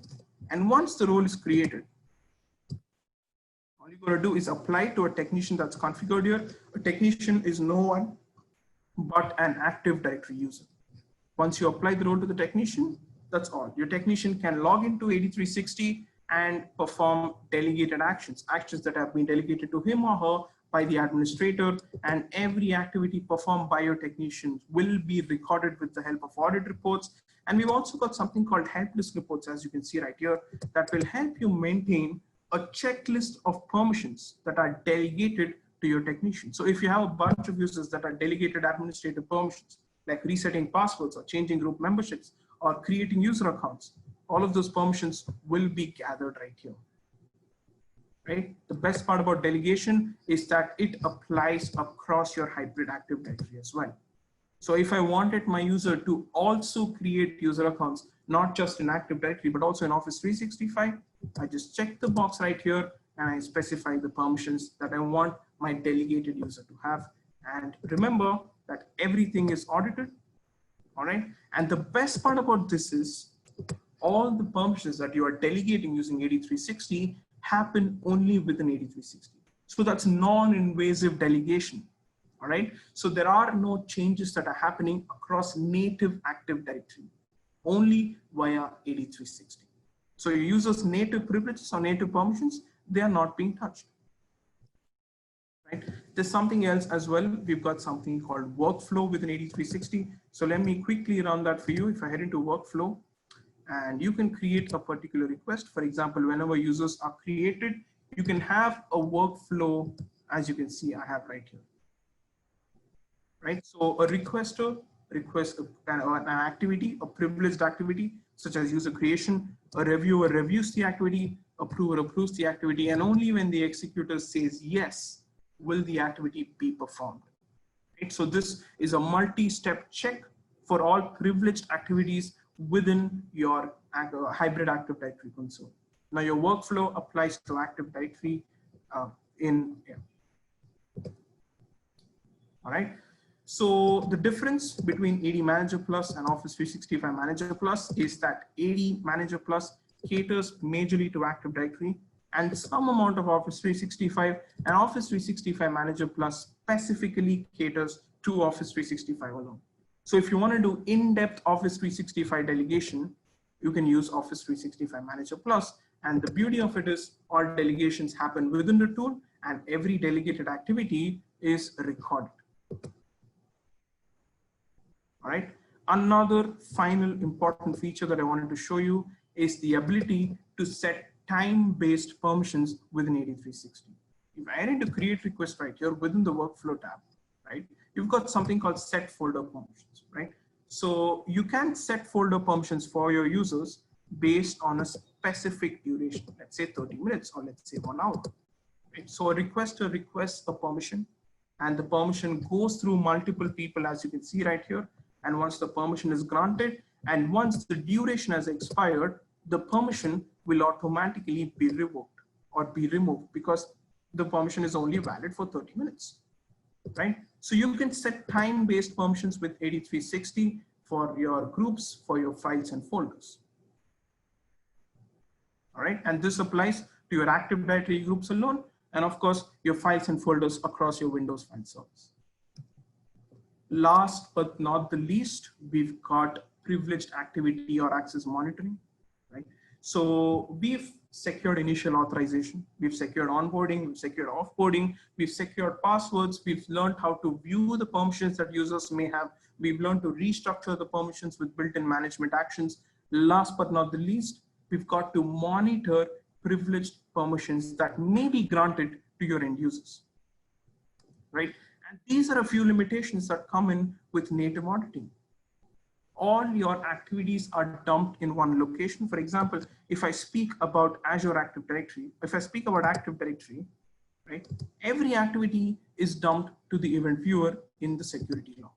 And once the role is created, all you're going to do is apply to a technician that's configured here. A technician is no one but an Active Directory user. Once you apply the role to the technician, that's all. Your technician can log into 8360 and perform delegated actions, actions that have been delegated to him or her by the administrator, and every activity performed by your technician will be recorded with the help of audit reports. And we've also got something called help list reports, as you can see right here, that will help you maintain a checklist of permissions that are delegated to your technician. So if you have a bunch of users that are delegated administrative permissions, like resetting passwords or changing group memberships or creating user accounts, all of those permissions will be gathered right here. Right? The best part about delegation is that it applies across your hybrid Active Directory as well. So if I wanted my user to also create user accounts, not just in Active Directory, but also in Office 365, I just check the box right here and I specify the permissions that I want my delegated user to have. And remember that everything is audited, all right? And the best part about this is all the permissions that you are delegating using 8360 happen only within 8360. So that's non-invasive delegation, all right? So there are no changes that are happening across native Active Directory, only via 8360. So your users' native privileges or native permissions, they are not being touched. Right? There's something else as well. We've got something called workflow within 8360. So let me quickly run that for you. If I head into workflow, and you can create a particular request. For example, whenever users are created, you can have a workflow, as you can see, I have right here. Right? So a requester requests an activity, a privileged activity, such as user creation, a reviewer reviews the activity, approver approves the activity, and only when the executor says yes, will the activity be performed. Right? So this is a multi-step check for all privileged activities within your hybrid Active Directory console. Now your workflow applies to Active Directory all right. So the difference between AD Manager Plus and Office 365 Manager Plus is that AD Manager Plus caters majorly to Active Directory and some amount of Office 365, and Office 365 Manager Plus specifically caters to Office 365 alone. So if you want to do in-depth Office 365 delegation, you can use Office 365 Manager Plus. And the beauty of it is all delegations happen within the tool and every delegated activity is recorded. All right. Another final important feature that I wanted to show you is the ability to set time-based permissions within 8360. If I need to create request right here within the workflow tab, right, you've got something called set folder permissions, right? So you can set folder permissions for your users based on a specific duration, let's say 30 minutes or let's say 1 hour. Right? So a requester requests a permission and the permission goes through multiple people, as you can see right here. And once the permission is granted and once the duration has expired, the permission will automatically be revoked or be removed because the permission is only valid for 30 minutes, right? So you can set time-based permissions with 8360 for your groups, for your files and folders. All right, and this applies to your Active Directory groups alone, and of course, your files and folders across your Windows file service. Last but not the least, we've got privileged activity or access monitoring, right? So we've secured initial authorization, we've secured onboarding, we've secured offboarding, we've secured passwords, we've learned how to view the permissions that users may have, we've learned to restructure the permissions with built-in management actions. Last but not the least, we've got to monitor privileged permissions that may be granted to your end users, right? And these are a few limitations that come in with native auditing. All your activities are dumped in one location. For example, if I speak about Azure Active Directory, if I speak about Active Directory, right, every activity is dumped to the event viewer in the security log.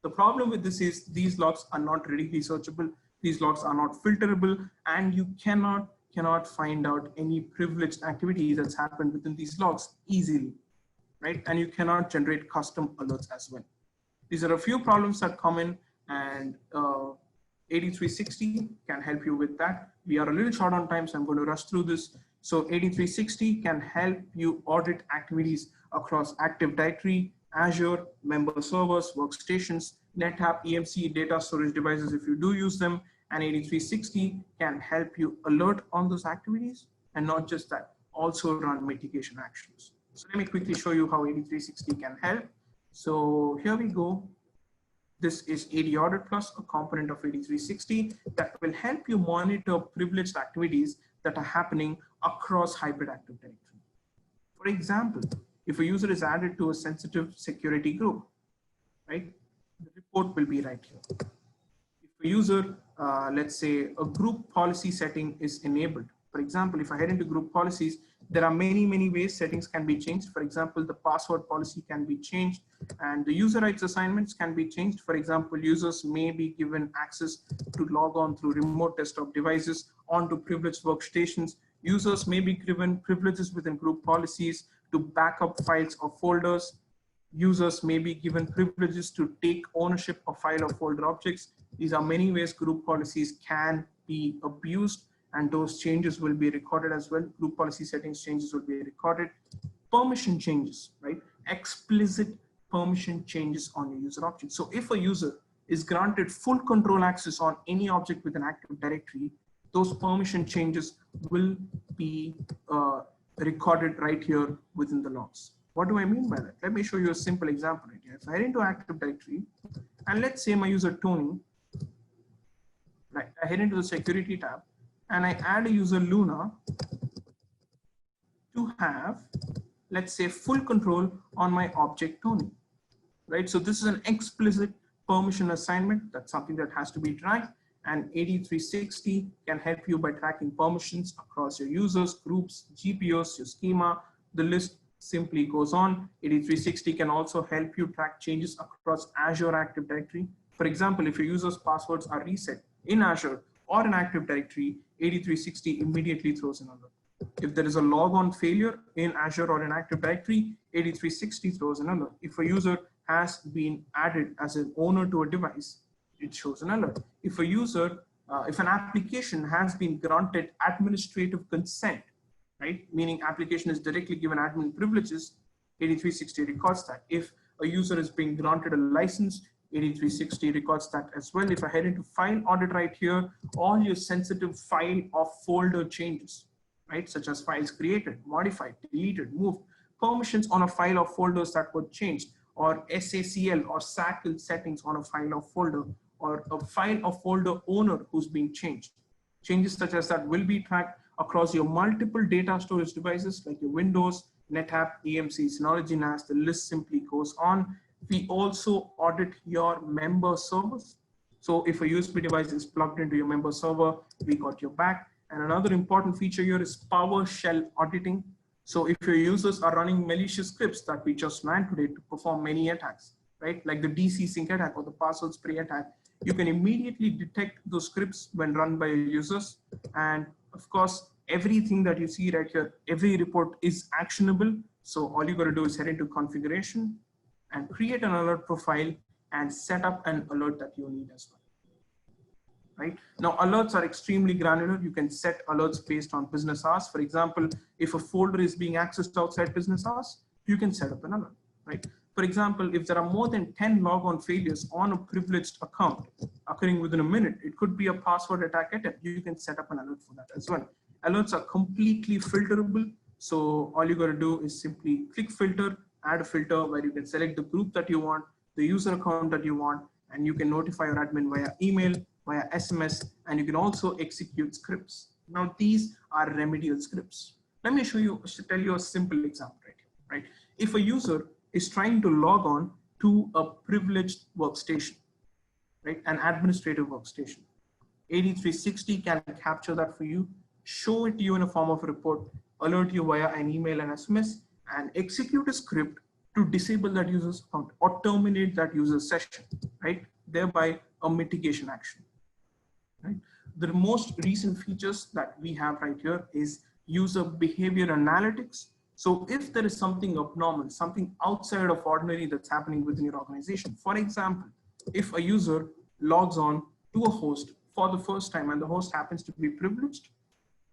The problem with this is these logs are not readily searchable. These logs are not filterable, and you cannot cannot find out any privileged activity that's happened within these logs easily, right? And you cannot generate custom alerts as well. These are a few problems that come in, and 8360 can help you with that. We are a little short on time, so I'm going to rush through this. So 8360 can help you audit activities across Active Directory, Azure, member servers, workstations, NetApp, EMC, data storage devices if you do use them. And 8360 can help you alert on those activities, and not just that, also run mitigation actions. So let me quickly show you how 8360 can help. So here we go. This is AD Audit Plus, a component of 8360 that will help you monitor privileged activities that are happening across hybrid Active Directory. For example, if a user is added to a sensitive security group, right, the report will be right here. If a user, let's say a group policy setting is enabled. For example, if I head into group policies, there are many ways settings can be changed. For example, the password policy can be changed, and the user rights assignments can be changed. For example, users may be given access to log on through remote desktop devices onto privileged workstations. Users may be given privileges within group policies to back up files or folders. Users may be given privileges to take ownership of file or folder objects. These are many ways group policies can be abused, and those changes will be recorded as well. Group policy settings changes will be recorded. Permission changes, right? Explicit permission changes on your user object. So if a user is granted full control access on any object within Active Directory, those permission changes will be recorded right here within the logs. What do I mean by that? Let me show you a simple example right here. If I head into Active Directory, and let's say my user Tony, right, I head into the security tab, and I add a user Luna to have, let's say, full control on my object Tony, right? So this is an explicit permission assignment. That's something that has to be tracked, and 8360 can help you by tracking permissions across your users, groups, GPOs, your schema. The list simply goes on. 8360 can also help you track changes across Azure Active Directory. For example, if your users' passwords are reset in Azure or an Active Directory, 8360 immediately throws an alert. If there is a logon failure in Azure or an Active Directory, 8360 throws an alert. If a user has been added as an owner to a device, it shows an alert. If a user, if an application has been granted administrative consent, right, meaning application is directly given admin privileges, 8360 records that. If a user is being granted a license, 8360 records that as well. If I head into file audit right here, all your sensitive file or folder changes, right, such as files created, modified, deleted, moved, permissions on a file or folders that were changed, or SACL or SACL settings on a file or folder, or a file or folder owner who's being changed. Changes such as that will be tracked across your multiple data storage devices like your Windows, NetApp, EMC, Synology NAS. The list simply goes on. We also audit your member servers. So if a USB device is plugged into your member server, we got your back. And another important feature here is PowerShell auditing. So if your users are running malicious scripts that we just ran today to perform many attacks, right, like the DC sync attack or the password spray attack, you can immediately detect those scripts when run by your users. And of course, everything that you see right here, every report is actionable. So all you got to do is head into configuration and create an alert profile and set up an alert that you need as well. Right now, alerts are extremely granular. You can set alerts based on business hours. For example, if a folder is being accessed outside business hours, you can set up an alert, right? For example, if there are more than 10 logon failures on a privileged account occurring within a minute, it could be a password attack attempt. You can set up an alert for that as well. Alerts are completely filterable. So all you got to do is simply click filter, add a filter where you can select the group that you want, the user account that you want, and you can notify your admin via email, via SMS, and you can also execute scripts. Now, these are remedial scripts. Let me tell you a simple example right here, right? If a user is trying to log on to a privileged workstation, right, an administrative workstation, 8360 can capture that for you, show it to you in a form of a report, alert you via an email and SMS, and execute a script to disable that user's account or terminate that user's session, right? Thereby a mitigation action, right? the most recent features that we have right here is user behavior analytics. So if there is something abnormal, something outside of ordinary that's happening within your organization, for example, if a user logs on to a host for the first time and the host happens to be privileged,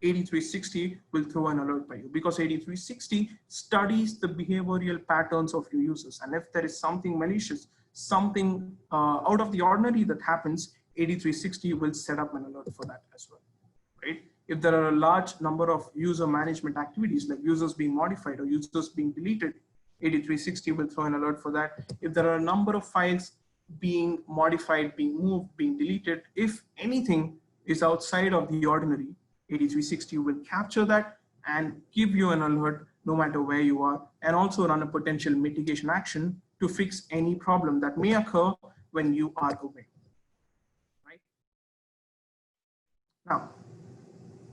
8360 will throw an alert by you, because 8360 studies the behavioral patterns of your users. And if there is something malicious, something out of the ordinary that happens, 8360 will set up an alert for that as well, right? If there are a large number of user management activities like users being modified or users being deleted, 8360 will throw an alert for that. If there are a number of files being modified, being moved, being deleted, if anything is outside of the ordinary, 8360 will capture that and give you an alert no matter where you are, and also run a potential mitigation action to fix any problem that may occur when you are away. Right? Now,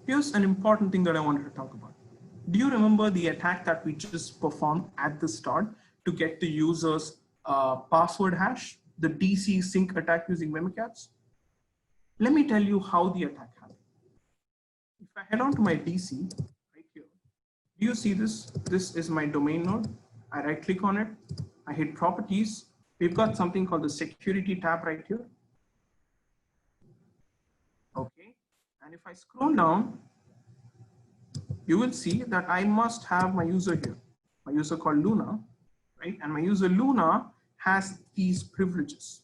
here's an important thing that I wanted to talk about. Do you remember the attack that we just performed at the start to get the user's password hash, the DC sync attack using Mimikatz? Let me tell you how the attack happened. If I head on to my DC right here, do you see this? This is my domain node. I right click on it. I hit properties. We've got something called the security tab right here. Okay. And if I scroll down, you will see that I must have my user here, my user called Luna, right? And my user Luna has these privileges,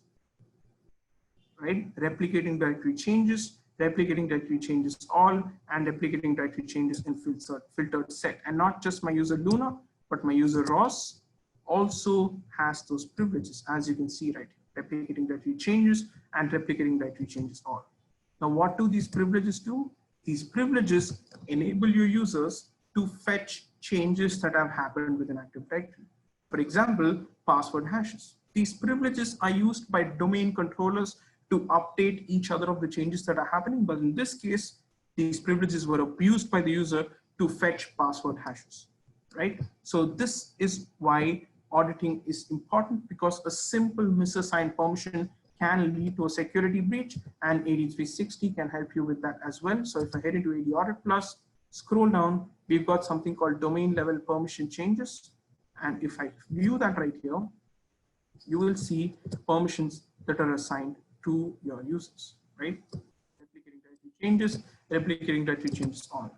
right? Replicating directory changes, replicating directory changes all, and replicating directory changes in filtered set. And not just my user Luna, but my user Ross also has those privileges, as you can see right here, replicating directory changes and replicating directory changes all. Now, what do these privileges do? These privileges enable your users to fetch changes that have happened within Active Directory. For example, password hashes. These privileges are used by domain controllers to update each other of the changes that are happening. But in this case, these privileges were abused by the user to fetch password hashes, right? So this is why auditing is important, because a simple misassigned permission can lead to a security breach, and 8360 can help you with that as well. So if I head into AD Audit Plus, scroll down, we've got something called domain level permission changes. And if I view that right here, you will see permissions that are assigned to your users, right? Replicating directory changes, replicating directory changes on.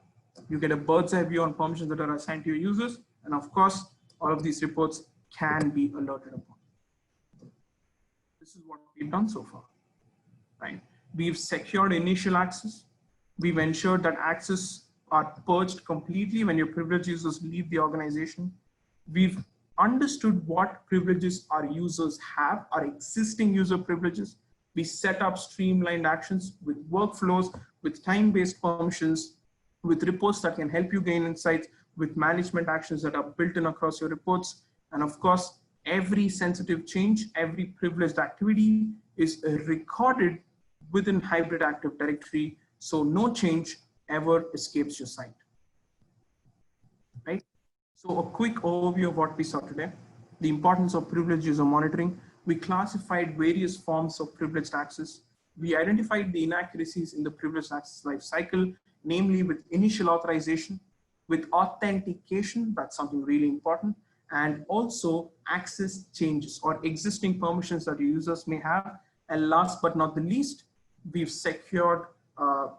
You get a bird's eye view on permissions that are assigned to your users. And of course, all of these reports can be alerted upon. This is what we've done so far, right? We've secured initial access. We've ensured that access are purged completely when your privileged users leave the organization. We've understood what privileges our users have, our existing user privileges. We set up streamlined actions with workflows, with time-based permissions, with reports that can help you gain insights, with management actions that are built in across your reports. And of course, every sensitive change, every privileged activity is recorded within hybrid Active Directory, so no change ever escapes your sight, right? So a quick overview of what we saw today: the importance of privileged user monitoring. We classified various forms of privileged access. We identified the inaccuracies in the privileged access lifecycle, namely with initial authorization, with authentication, that's something really important, and also access changes or existing permissions that your users may have. And last but not the least, we've secured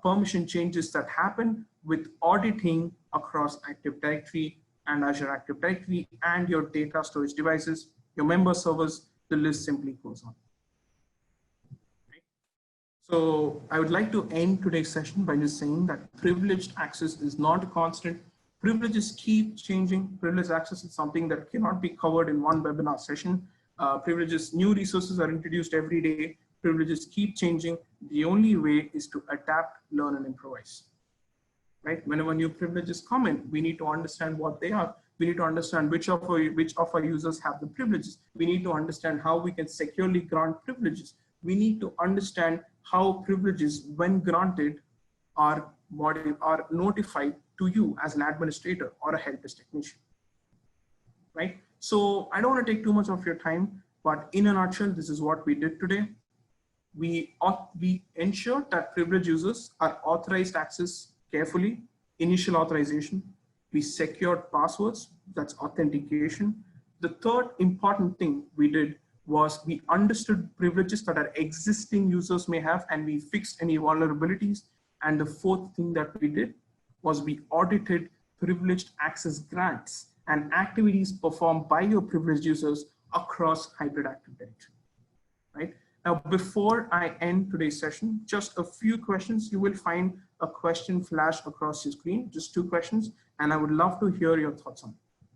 permission changes that happen with auditing across Active Directory and Azure Active Directory and your data storage devices, your member servers. The list simply goes on. Right? So I would like to end today's session by just saying that privileged access is not a constant. Privileges keep changing. Privileged access is something that cannot be covered in one webinar session. Privileges, new resources are introduced every day. Privileges keep changing. The only way is to adapt, learn, and improvise. Right? Whenever new privileges come in, we need to understand what they are. We need to understand which of our users have the privileges. We need to understand how we can securely grant privileges. We need to understand how privileges, when granted, are notified to you as an administrator or a help desk technician, right? So I don't want to take too much of your time, but in a nutshell, this is what we did today. We ensure that privileged users are authorized access carefully, initial authorization. We secured passwords, that's authentication. The third important thing we did was we understood privileges that our existing users may have, and we fixed any vulnerabilities. And the fourth thing that we did was we audited privileged access grants and activities performed by your privileged users across hybrid Active Directory, right? Now, before I end today's session, just a few questions. You will find a question flash across your screen, just 2 questions, and I would love to hear your thoughts on it.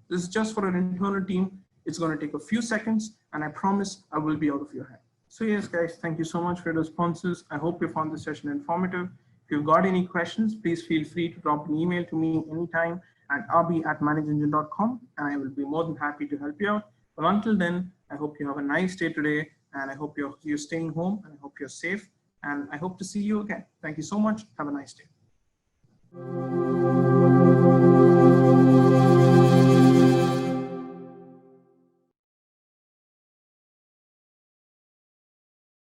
This is just for an internal team. It's going to take a few seconds, and I promise I will be out of your head. So yes, guys, thank you so much for your responses. I hope you found this session informative. If you've got any questions, please feel free to drop an email to me anytime at rb@manageengine.com, and I will be more than happy to help you out. But until then, I hope you have a nice day today, and I hope you're staying home, and I hope you're safe, and I hope to see you again. Thank you so much. Have a nice day.